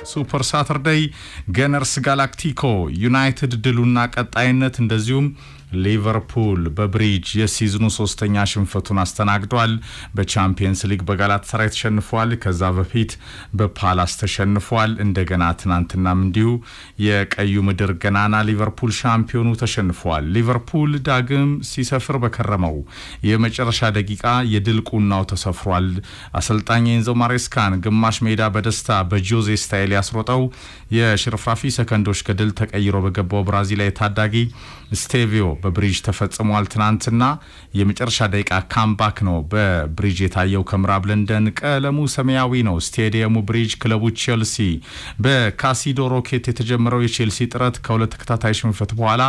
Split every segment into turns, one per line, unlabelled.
ሱፐር ሳተርዴይ ገነርስ ጋላክቲኮ ዩናይትድ ድሉና ቀጣይነት እንደዚሁም ሊቨርፑል በብሪጅ የሲዝኑ ሶስተኛ ሽንፈቱን አስተናግዷል። በቻምፒየንስ ሊግ በጋላታሳራይ ተሸንፏል። ከዛ በፊት በፓላስ ተሸንፏል። እንደገና ትናንትናም እንዲሁ የቀዩ ምድር ገናና ሊቨርፑል ሻምፒዮኑ ተሸንፏል። ሊቨርፑል ዳግም ሲሰፍር በከረመው የመጨረሻ ደቂቃ የድል ቁናው ተሰፍሯል። አሰልጣኝ ኤንዞ ማሬስካን ግማሽ ሜዳ በደስታ በጆዜ ስታይል ያስሮጠው የሽርፍራፊ ሰከንዶች ከድል ተቀይሮ በገባው ብራዚላዊ ታዳጊ ስቴቪዮ በብሪጅ ተፈጽሟል። ትናንትና የመጨረሻ ደቂቃ ካምባክ ነው በብሪጅ የታየው። ከምዕራብ ለንደን ቀለሙ ሰማያዊ ነው ስቴዲየሙ ብሪጅ። ክለቡ ቼልሲ በካሲዶ ሮኬት የተጀመረው የቼልሲ ጥረት ከሁለት ተከታታይ ሽንፈት በኋላ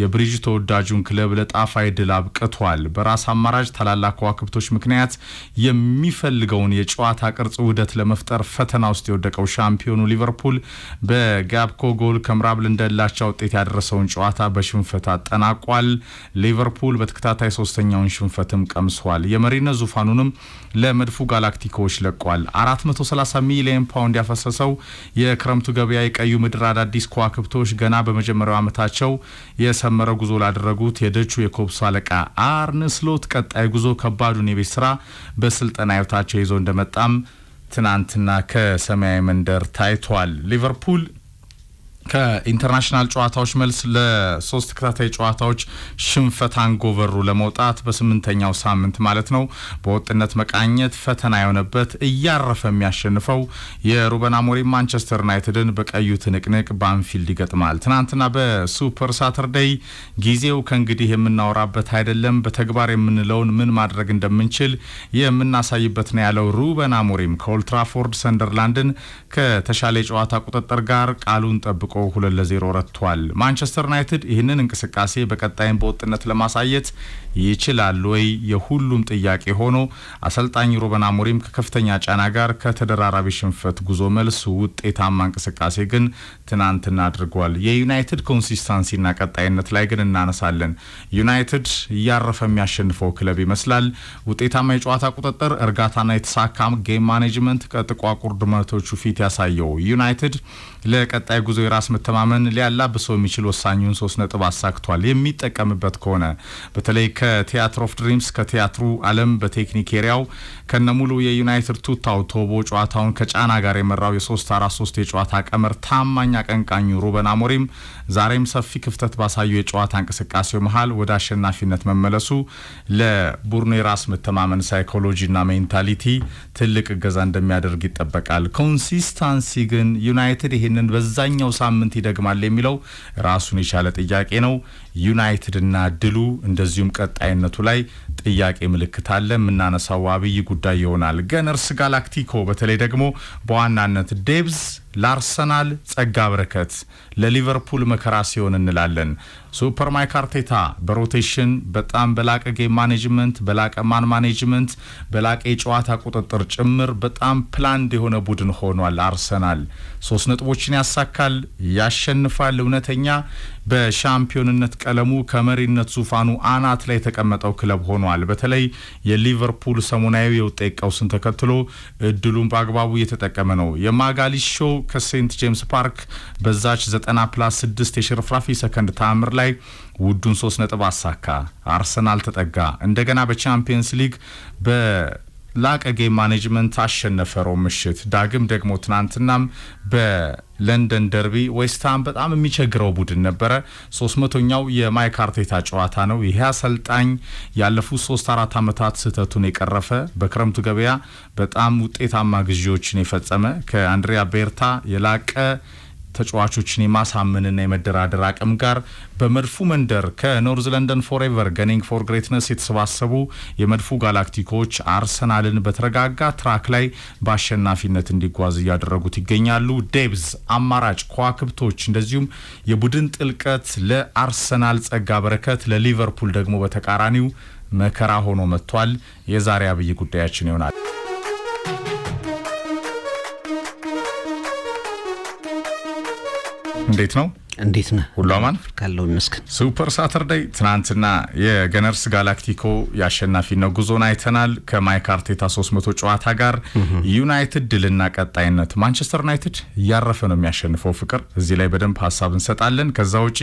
የብሪጅ ተወዳጁን ክለብ ለጣፋይ ድል አብቅቷል። በራስ አማራጭ ታላላቅ ከዋክብቶች ምክንያት የሚፈልገውን የጨዋታ ቅርጽ ውህደት ለመፍጠር ፈተና ውስጥ የወደቀው ሻምፒዮኑ ሊቨርፑል በጋብኮ ጎል ከምዕራብ ለንደን ላቻ ውጤት ያደረሰውን ጨዋታ በሽንፈት አጠናቋል። ሊቨርፑል በተከታታይ ሶስተኛውን ሽንፈትም ቀምሷል። የመሪነት ዙፋኑንም ለመድፉ ጋላክቲኮዎች ለቋል። 430 ሚሊዮን ፓውንድ ያፈሰሰው የክረምቱ ገበያ የቀዩ ምድር አዳዲስ ከዋክብቶች ገና በመጀመሪያው ዓመታቸው የሰመረ ጉዞ ላደረጉት የደቹ የኮብሱ አለቃ አርነ ስሎት ቀጣይ ጉዞ ከባዱን የቤት ስራ በስልጠና ህይወታቸው ይዞ እንደመጣም ትናንትና ከሰማያዊ መንደር ታይቷል። ሊቨርፑል ከኢንተርናሽናል ጨዋታዎች መልስ ለሶስት ተከታታይ ጨዋታዎች ሽንፈት አንጎቨሩ ለመውጣት በስምንተኛው ሳምንት ማለት ነው በወጥነት መቃኘት ፈተና የሆነበት እያረፈ የሚያሸንፈው የሩበን አሞሪም ማንቸስተር ዩናይትድን በቀዩ ትንቅንቅ በአንፊልድ ይገጥማል። ትናንትና በሱፐር ሳተርዴይ ጊዜው ከእንግዲህ የምናወራበት አይደለም፣ በተግባር የምንለውን ምን ማድረግ እንደምንችል የምናሳይበት ነው ያለው ሩበን አሞሪም ከኦልድ ትራፎርድ ሰንደርላንድን ከተሻለ የጨዋታ ቁጥጥር ጋር ቃሉን ጠብቆ 2-0 ረቷል። ማንቸስተር ዩናይትድ ይህንን እንቅስቃሴ በቀጣይም በወጥነት ለማሳየት ይችላል ወይ የሁሉም ጥያቄ ሆኖ አሰልጣኝ ሩበን አሞሪም ከከፍተኛ ጫና ጋር ከተደራራቢ ሽንፈት ጉዞ መልስ ውጤታማ እንቅስቃሴ ግን ትናንትና አድርጓል። የዩናይትድ ኮንሲስተንሲና ቀጣይነት ላይ ግን እናነሳለን። ዩናይትድ እያረፈ የሚያሸንፈው ክለብ ይመስላል። ውጤታማ የጨዋታ ቁጥጥር፣ እርጋታና የተሳካ ጌም ማኔጅመንት ከጥቋቁር ድመቶቹ ፊት ያሳየው ዩናይትድ ለቀጣይ ጉዞ የራስ መተማመን ሊያላብሰው የሚችል ወሳኙን 3 ነጥብ አሳክቷል። የሚጠቀምበት ከሆነ በተለይ ከቲያትር ኦፍ ድሪምስ ከቲያትሩ ዓለም በቴክኒክ ኤሪያው ከነሙሉ የዩናይትድ ቱታው ቶቦ ጨዋታውን ከጫና ጋር የመራው የ3-4-3 የጨዋታ ቀመር ታማኝ አቀንቃኙ ሩበን አሞሪም ዛሬም ሰፊ ክፍተት ባሳየው የጨዋታ እንቅስቃሴው መሃል ወደ አሸናፊነት መመለሱ ለቡድኑ የራስ መተማመን ሳይኮሎጂና ሜንታሊቲ ትልቅ እገዛ እንደሚያደርግ ይጠበቃል። ኮንሲስተንሲ ግን ዩናይትድ ይሄንን በዛኛው ሳምንት ይደግማል የሚለው ራሱን የቻለ ጥያቄ ነው። ዩናይትድና ድሉ እንደዚሁም ቀጣይነቱ ላይ ጥያቄ ምልክት አለ። የምናነሳው አብይ ጉዳይ ይሆናል። ገነርስ ጋላክቲኮ በተለይ ደግሞ በዋናነት ዴብዝ ለአርሰናል ጸጋ በረከት ለሊቨርፑል መከራ ሲሆን እንላለን። ሱፐር ማይክ አርቴታ በሮቴሽን በጣም በላቀ ጌም ማኔጅመንት፣ በላቀ ማን ማኔጅመንት፣ በላቀ የጨዋታ ቁጥጥር ጭምር በጣም ፕላንድ የሆነ ቡድን ሆኗል። አርሰናል 3 ነጥቦችን ያሳካል፣ ያሸንፋል። እውነተኛ በሻምፒዮንነት ቀለሙ ከመሪነት ዙፋኑ አናት ላይ የተቀመጠው ክለብ ሆኗል። በተለይ የሊቨርፑል ሰሞናዊ የውጤት ቀውስን ተከትሎ እድሉን በአግባቡ እየተጠቀመ ነው። የማጋሊሽ ሾው ከሴንት ጄምስ ፓርክ በዛች 90+6 የሽርፍራፊ ሰከንድ ታምር ላይ ውዱን 3 ነጥብ አሳካ። አርሰናል ተጠጋ። እንደገና በቻምፒየንስ ሊግ በላቀ ጌም ማኔጅመንት አሸነፈረው ምሽት። ዳግም ደግሞ ትናንትናም በለንደን ደርቢ ዌስትሃም በጣም የሚቸግረው ቡድን ነበረ። 300ኛው የማይክ አርቴታ ጨዋታ ነው። ይሄ አሰልጣኝ ያለፉት 3-4 ዓመታት ስህተቱን የቀረፈ በክረምቱ ገበያ በጣም ውጤታማ ግዢዎችን የፈጸመ ከአንድሪያ ቤርታ የላቀ ተጫዋቾችን የማሳመንና የመደራደር አቅም ጋር በመድፉ መንደር ከኖርዝ ለንደን ፎሬቨር ገኒንግ ፎር ግሬትነስ የተሰባሰቡ የመድፉ ጋላክቲኮች አርሰናልን በተረጋጋ ትራክ ላይ በአሸናፊነት እንዲጓዝ እያደረጉት ይገኛሉ። ዴብዝ አማራጭ ከዋክብቶች እንደዚሁም የቡድን ጥልቀት ለአርሰናል ጸጋ በረከት፣ ለሊቨርፑል ደግሞ በተቃራኒው መከራ ሆኖ መጥቷል። የዛሬ አብይ ጉዳያችን ይሆናል። እንዴት ነው?
እንዴት ነህ?
ሁሉ አማን
ካለው መስከን
ሱፐር ሳተርዴይ ትናንትና የገነርስ ጋላክቲኮ ያሸናፊነት ጉዞን አይተናል። ከማይክ አርቴታ 300 ጨዋታ ጋር ዩናይትድ ድልና ቀጣይነት ማንቸስተር ዩናይትድ ያረፈ ነው የሚያሸንፈው ፍቅር እዚህ ላይ በደንብ ሐሳብ እንሰጣለን። ከዛ ውጪ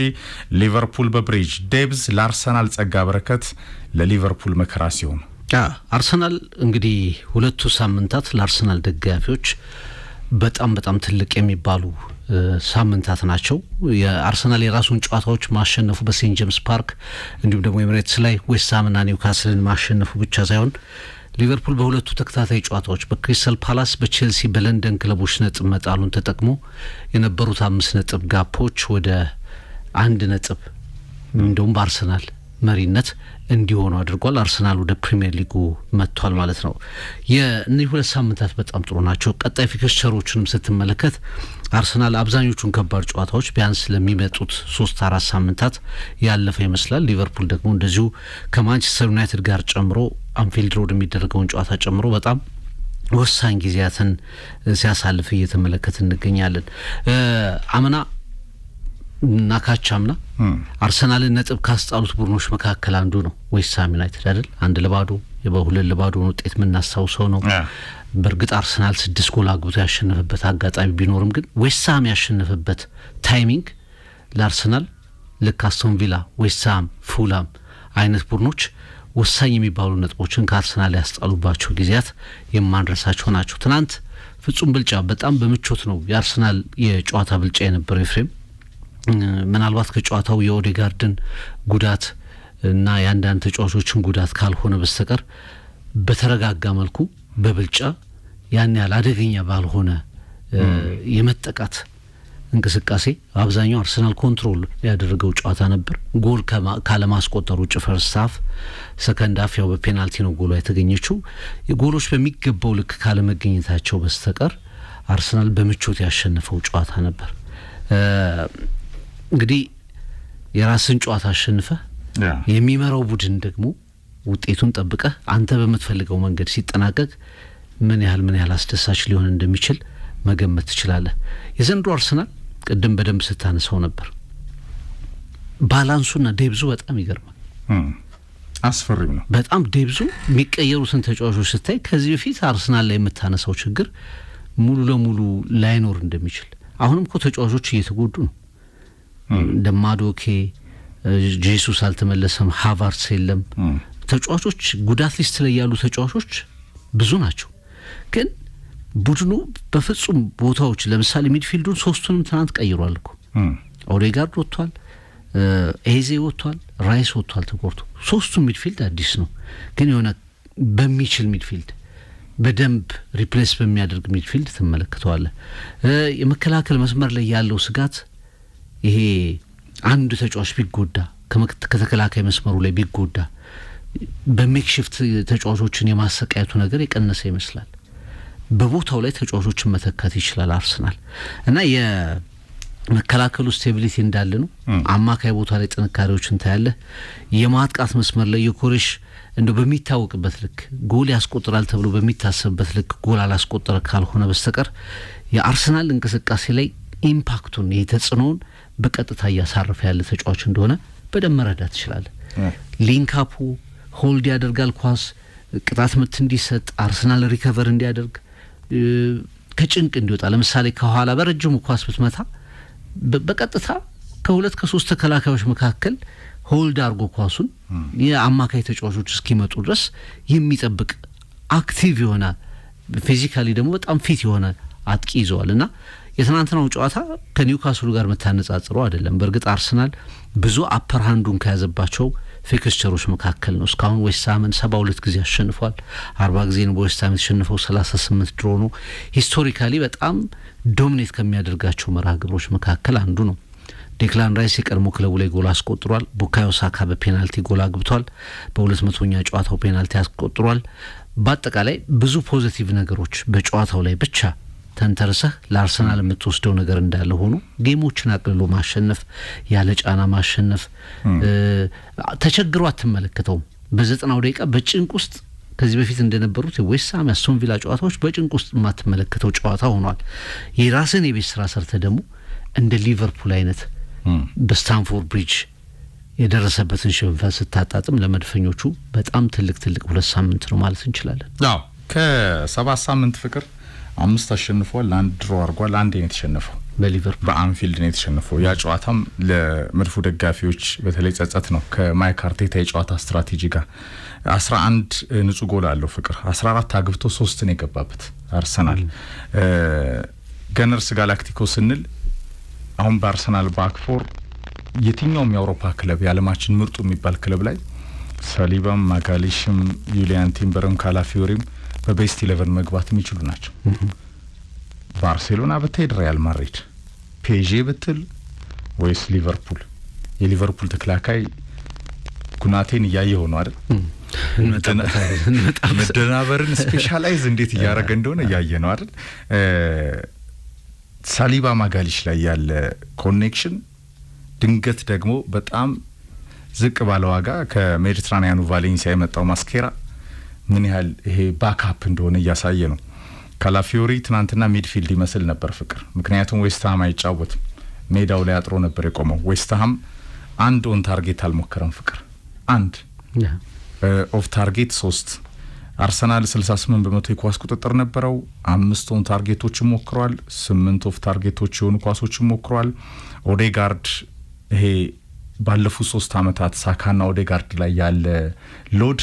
ሊቨርፑል በብሪጅ ዴብዝ ለአርሰናል ጸጋ በረከት ለሊቨርፑል መከራ ሲሆን
አርሰናል እንግዲህ ሁለቱ ሳምንታት ለአርሰናል ደጋፊዎች በጣም ትልቅ የሚባሉ ሳምንታት ናቸው። የአርሰናል የራሱን ጨዋታዎች ማሸነፉ በሴንት ጄምስ ፓርክ እንዲሁም ደግሞ ኤሚሬትስ ላይ ዌስትሃምና ኒውካስልን ማሸነፉ ብቻ ሳይሆን ሊቨርፑል በሁለቱ ተከታታይ ጨዋታዎች በክሪስታል ፓላስ፣ በቼልሲ፣ በለንደን ክለቦች ነጥብ መጣሉን ተጠቅሞ የነበሩት 5 ነጥብ ጋፖች ወደ 1 ነጥብ እንደውም በአርሰናል መሪነት እንዲሆኑ አድርጓል። አርሰናል ወደ ፕሪሚየር ሊጉ መጥቷል ማለት ነው። የእነዚህ ሁለት ሳምንታት በጣም ጥሩ ናቸው። ቀጣይ ፊክስቸሮችንም ስትመለከት አርሰናል አብዛኞቹን ከባድ ጨዋታዎች ቢያንስ ለሚመጡት 3-4 ሳምንታት ያለፈ ይመስላል። ሊቨርፑል ደግሞ እንደዚሁ ከማንቸስተር ዩናይትድ ጋር ጨምሮ አንፊልድ ሮድ የሚደረገውን ጨዋታ ጨምሮ በጣም ወሳኝ ጊዜያትን ሲያሳልፍ እየተመለከት እንገኛለን። አምና እና ካቻምና አርሰናልን ነጥብ ካስጣሉት ቡድኖች መካከል አንዱ ነው ዌስትሃም ዩናይትድ አይደል? 1-2 በ2-2 ውጤት የምናስታውሰው ነው። በእርግጥ አርሰናል 6 ጎል አግብቶ ያሸነፈበት አጋጣሚ ቢኖርም ግን ዌስትሃም ያሸነፈበት ታይሚንግ ለአርሰናል ልክ አስቶን ቪላ፣ ዌስትሃም፣ ፉላም አይነት ቡድኖች ወሳኝ የሚባሉ ነጥቦችን ከአርሰናል ያስጣሉባቸው ጊዜያት የማንረሳቸው ናቸው። ትናንት ፍጹም ብልጫ በጣም በምቾት ነው የአርሰናል የጨዋታ ብልጫ የነበረው ኤፍሬም። ምናልባት ከጨዋታው የኦዴጋርድን ጉዳት እና የአንዳንድ ተጫዋቾችን ጉዳት ካልሆነ በስተቀር በተረጋጋ መልኩ በብልጫ ያን ያህል አደገኛ ባልሆነ የመጠቃት እንቅስቃሴ አብዛኛው አርሰናል ኮንትሮል ያደረገው ጨዋታ ነበር። ጎል ካለማስቆጠሩ ውጭ ፈርስት ሃፍ፣ ሰከንድ ሃፍ ያው በፔናልቲ ነው ጎሏ የተገኘችው። የጎሎች በሚገባው ልክ ካለመገኘታቸው በስተቀር አርሰናል በምቾት ያሸነፈው ጨዋታ ነበር። እንግዲህ የራስን ጨዋታ አሸንፈ የሚመራው ቡድን ደግሞ ውጤቱን ጠብቀህ አንተ በምትፈልገው መንገድ ሲጠናቀቅ ምን ያህል አስደሳች ሊሆን እንደሚችል መገመት ትችላለህ። የዘንድሮ አርሰናል ቅድም በደንብ ስታነሳው ነበር፣ ባላንሱና ዴብዙ በጣም ይገርማል።
አስፈሪ ነው
በጣም ዴብዙ። የሚቀየሩትን ተጫዋቾች ስታይ ከዚህ በፊት አርሰናል ላይ የምታነሳው ችግር ሙሉ ለሙሉ ላይኖር እንደሚችል አሁንም እኮ ተጫዋቾች እየተጎዱ ነው። እንደማዶኬ ጄሱስ አልተመለሰም፣ ሃቫርትስ የለም። ተጫዋቾች ጉዳት ሊስት ላይ ያሉ ተጫዋቾች ብዙ ናቸው። ግን ቡድኑ በፍጹም ቦታዎች ለምሳሌ ሚድፊልዱን 3ቱንም ትናንት ቀይሯል እኮ። ኦዴጋርድ ወጥቷል፣ ኤዜ ወጥቷል፣ ራይስ ወጥቷል ተቆርጦ። 3ቱም ሚድፊልድ አዲስ ነው። ግን የሆነ በሚችል ሚድፊልድ በደንብ ሪፕሌስ በሚያደርግ ሚድፊልድ ትመለከተዋለህ። የመከላከል መስመር ላይ ያለው ስጋት ይሄ አንድ ተጫዋች ቢጎዳ ከተከላካይ መስመሩ ላይ ቢጎዳ በሜክሺፍት ተጫዋቾችን የማሰቃየቱ ነገር የቀነሰ ይመስላል። በቦታው ላይ ተጫዋቾችን መተካት ይችላል አርሰናል እና የመከላከሉ ስቴቢሊቲ እንዳለ ነው። አማካይ ቦታ ላይ ጥንካሬዎችን ታያለህ። የማጥቃት መስመር ላይ የኮሬሽ እንደው በሚታወቅበት ልክ ጎል ያስቆጥራል ተብሎ በሚታሰብበት ልክ ጎል አላስቆጠረ ካልሆነ በስተቀር የአርሰናል እንቅስቃሴ ላይ ኢምፓክቱን የተጽዕኖውን በቀጥታ እያሳረፈ ያለ ተጫዋች እንደሆነ በደንብ መረዳት ትችላለህ። ሊንካፑ ሆልድ ያደርጋል፣ ኳስ ቅጣት ምት እንዲሰጥ አርሰናል ሪከቨር እንዲያደርግ ከጭንቅ እንዲወጣ። ለምሳሌ ከኋላ በረጅሙ ኳስ ብትመታ በቀጥታ ከ2-3 ተከላካዮች መካከል ሆልድ አድርጎ ኳሱን የአማካይ ተጫዋቾች እስኪመጡ ድረስ የሚጠብቅ አክቲቭ የሆነ ፊዚካሊ ደግሞ በጣም ፊት የሆነ አጥቂ ይዘዋል እና የትናንትናው ጨዋታ ከኒውካስሉ ጋር መታነጻጽሮ አይደለም። በእርግጥ አርሰናል ብዙ አፐር ሃንዱን ከያዘባቸው ፊክስቸሮች መካከል ነው። እስካሁን ዌስትሃምን 72 ጊዜ አሸንፏል። 40 ጊዜ ነው በዌስትሃም የተሸነፈው፣ 38 ድሮ ነው። ሂስቶሪካሊ በጣም ዶሚኔት ከሚያደርጋቸው መርሃ ግብሮች መካከል አንዱ ነው። ዴክላን ራይስ የቀድሞ ክለቡ ላይ ጎል አስቆጥሯል። ቡካዮ ሳካ በፔናልቲ ጎል አግብቷል። በ200ኛ ጨዋታው ፔናልቲ አስቆጥሯል። በአጠቃላይ ብዙ ፖዚቲቭ ነገሮች በጨዋታው ላይ ብቻ ተንተርሰህ ለአርሰናል የምትወስደው ነገር እንዳለ ሆኖ ጌሞችን አቅልሎ ማሸነፍ፣ ያለ ጫና ማሸነፍ ተቸግሮ አትመለከተውም። በ90 ደቂቃ በጭንቅ ውስጥ ከዚህ በፊት እንደነበሩት የዌስትሃም አስቶን ቪላ ጨዋታዎች በጭንቅ ውስጥ የማትመለከተው ጨዋታ ሆኗል። የራስን የቤት ስራ ሰርተ ደግሞ እንደ ሊቨርፑል አይነት በስታንፎርድ ብሪጅ የደረሰበትን ሽንፈት ስታጣጥም ለመድፈኞቹ በጣም ትልቅ 2 ሳምንት ነው ማለት እንችላለን።
አዎ ከ7 ሳምንት ፍቅር 5 አሸንፏል፣ 1 ድሮ አድርጓል፣ 1 ነው የተሸነፈው
በሊቨርፑል
በአንፊልድ ነው የተሸነፈው። ያ ጨዋታም ለመድፉ ደጋፊዎች በተለይ ጸጸት ነው። ከማይክ አርቴታ የጨዋታ ስትራቴጂ ጋር 11 ንጹህ ጎል አለው ፍቅር 14 አግብቶ 3 ነው የገባበት አርሰናል። ገነርስ ጋላክቲኮ ስንል አሁን በአርሰናል ባክፎር የትኛውም የአውሮፓ ክለብ የዓለማችን ምርጡ የሚባል ክለብ ላይ ሳሊባም፣ ማጋሊሽም፣ ዩሊያን ቲምበርም፣ ካላፊዮሪም በቤስት 11 መግባት የሚችሉ ናቸው። ባርሴሎና ብትሄድ ሪያል ማድሪድ፣ ፔዤ ብትል ወይስ ሊቨርፑል የሊቨርፑል ተከላካይ ኩናቴን እያየው ነው አይደል? መደናበርን ስፔሻላይዝ እንዴት እያደረገ እንደሆነ እያየ ነው አይደል? ሳሊባ ማጋሊሽ ላይ ያለ ኮኔክሽን ድንገት ደግሞ በጣም ዝቅ ባለ ዋጋ ከሜዲትራኒያኑ ቫሌንሲያ የመጣው ማስኬራ ምን ያህል ይሄ ባክአፕ እንደሆነ እያሳየ ነው። ካላፊዮሪ ትናንትና ሚድፊልድ ይመስል ነበር ፍቅር፣ ምክንያቱም ዌስትሃም አይጫወትም፣ ሜዳው ላይ አጥሮ ነበር የቆመው። ዌስትሃም 1 ኦን ታርጌት አልሞከረም ፍቅር፣ 1 ኦፍ ታርጌት 3። አርሰናል 68 በመቶ የኳስ ቁጥጥር ነበረው፣ 5 ኦን ታርጌቶችን ሞክሯል፣ 8 ኦፍ ታርጌቶች የሆኑ ኳሶችን ሞክሯል። ኦዴጋርድ ይሄ ባለፉት 3 አመታት ሳካና ኦዴጋርድ ላይ ያለ ሎድ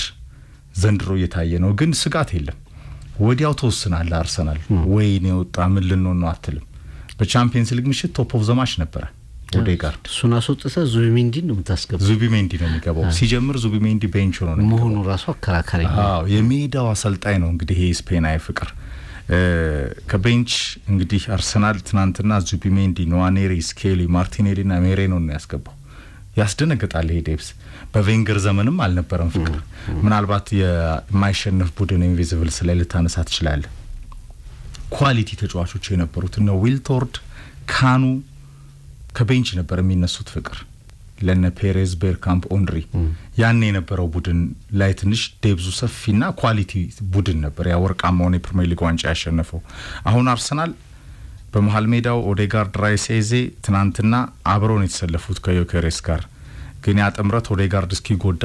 ዘንድሮ እየታየ ነው፣ ግን ስጋት የለም። ወዲያው ተወስናል አርሰናል ወይኔ ወጣ ምን ልንሆን ነው አትልም። በቻምፒየንስ ሊግ ምሽት ቶፕ ኦፍ ዘማች ነበረ ኦዴጋርድ።
እሱን አስወጥተህ ዙቢሜንዲ ነው የምታስገባው።
ዙቢሜንዲ ነው የሚገባው። ሲጀምር ዙቢሜንዲ ቤንች ሆኖ ነው
መሆኑ ራሱ አከራካሪ ነው።
አዎ የሜዳው አሰልጣኝ ነው እንግዲህ ይሄ ስፔናዊ ፍቅር። ከቤንች እንግዲህ አርሰናል ትናንትና ዙቢሜንዲ፣ ኖዋኔሪ፣ ስኬሊ፣ ማርቲኔሊ እና ሜሬኖ ነው ያስገባው። ያስደነግጣል። ይሄ ዴብስ በቬንገር ዘመንም አልነበረም ፍቅር። ምናልባት የማይሸነፍ ቡድን ኢንቪዚብል ስለ ልታነሳ ትችላለህ። ኳሊቲ ተጫዋቾች የነበሩት ነው ዊልቶርድ፣ ካኑ ከቤንች ነበር የሚነሱት ፍቅር። ለነ ፔሬዝ፣ ቤርካምፕ፣ ኦንድሪ ያን የነበረው ቡድን ላይ ትንሽ ዴብዙ ሰፊና ኳሊቲ ቡድን ነበር። ያ ወርቃማውን የፕሪሚየር ሊግ ዋንጫ ያሸነፈው። አሁን አርሰናል በመሃል ሜዳው ኦዴጋርድ፣ ራይስ፣ ኤዜ ትናንትና አብረውን የተሰለፉት ከዮኬሬስ ጋር ግን ያ ጥምረት ኦዴጋርድ እስኪጎዳ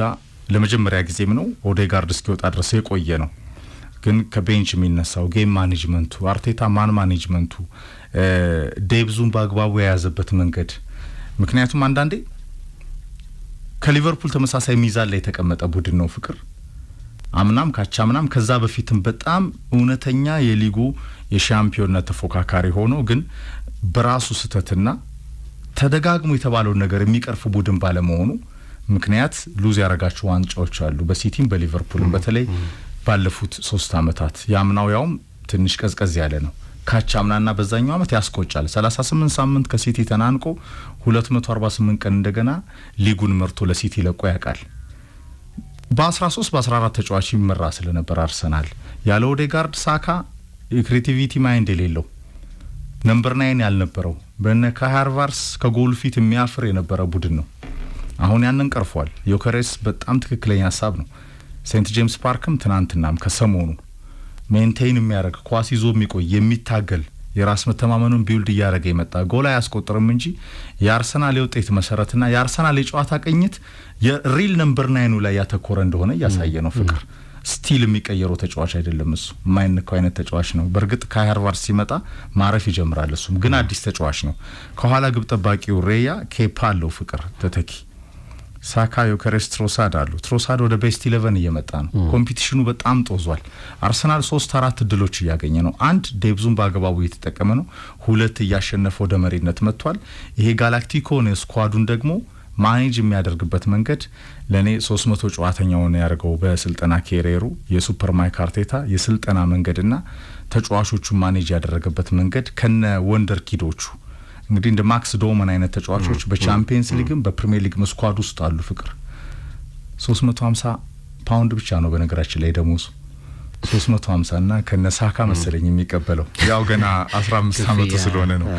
ለመጀመሪያ ጊዜም ነው ኦዴጋርድ እስኪወጣ ድረስ የቆየ ነው። ግን ከቤንች የሚነሳው ጌም ማኔጅመንቱ፣ አርቴታ ማን ማኔጅመንቱ፣ ዴብዙን በአግባቡ የያዘበት መንገድ። ምክንያቱም አንዳንዴ ከሊቨርፑል ተመሳሳይ ሚዛን ላይ የተቀመጠ ቡድን ነው ፍቅር። አምናም ካቻምናም ከዛ በፊትም በጣም እውነተኛ የሊጉ የሻምፒዮንነት ተፎካካሪ ሆኖ ግን በራሱ ስተትና ተደጋግሞ የተባለውን ነገር የሚቀርፍ ቡድን ባለመሆኑ ምክንያት ሉዝ ያረጋቸው ዋንጫዎች አሉ። በሲቲም በሊቨርፑልም በተለይ ባለፉት 3 አመታት ያምናው ያውም ትንሽ ቀዝቀዝ ያለ ነው። ካቻምናና በዛኛው አመት ያስቆጫል። 38 ሳምንት ከሲቲ ተናንቆ 248 ቀን እንደገና ሊጉን መርቶ ለሲቲ ለቆ ያውቃል። በ13 በ14 ተጫዋች ይመራ ስለነበር አርሰናል ያለ ኦዴጋርድ፣ ሳካ የክሬቲቪቲ ማይንድ የሌለው ነምበር 9 ያልነበረው በነ ካሃርቫርስ ከጎል ፊት የሚያፍር የነበረ ቡድን ነው። አሁን ያንን ቀርፏል። ዮኬሬስ በጣም ትክክለኛ ሀሳብ ነው። ሴንት ጄምስ ፓርክም ትናንትናም ከሰሞኑ ሜንቴን የሚያደርግ ኳስ ይዞ የሚቆይ የሚታገል የራስ መተማመኑን ቢውልድ እያደረገ የመጣ ጎል አያስቆጥርም እንጂ የአርሰናል የውጤት መሰረትና የአርሰናል የጨዋታ ቅኝት የሪል ነምበር 9 ላይ ያተኮረ እንደሆነ እያሳየ ነው ፍቅር። ስቲል የሚቀየረው ተጫዋች አይደለም። እሱ የማይነካው አይነት ተጫዋች ነው። በእርግጥ ከሃርቫርድ ሲመጣ ማረፍ ይጀምራል። እሱም ግን አዲስ ተጫዋች ነው። ከኋላ ግብ ጠባቂው ሬያ ኬፓ አለው ፍቅር ተተኪ። ሳካ፣ ዮኬሬስ፣ ትሮሳድ አሉ። ትሮሳድ ወደ ቤስት 11 እየመጣ ነው። ኮምፒቲሽኑ በጣም ጦዟል። አርሰናል 3-4 እድሎች እያገኘ ነው። 1 ዴብዙን በአግባቡ እየተጠቀመ ነው። 2 እያሸነፈ ወደ መሪነት መጥቷል። ይሄ ጋላክቲኮን ስኳዱን ደግሞ ማኔጅ የሚያደርግበት መንገድ ለኔ 300 ጨዋታኛውን ያደርገው በስልጠና ኬሪየሩ የሱፐር ማይክ አርቴታ የስልጠና መንገድና ተጫዋቾቹን ማኔጅ ያደረገበት መንገድ ከነ ወንደር ኪዶቹ እንግዲህ እንደ ማክስ ዶመን አይነት ተጫዋቾች በቻምፒየንስ ሊግም በፕሪሚየር ሊግ ስኳድ ውስጥ አሉ ፍቅር። 350 ፓውንድ ብቻ ነው በነገራችን ላይ ደሞዙ 350 እና ከነሳካ መሰለኝ የሚቀበለው ያው ገና 15 አመቱ ስለሆነ ነው።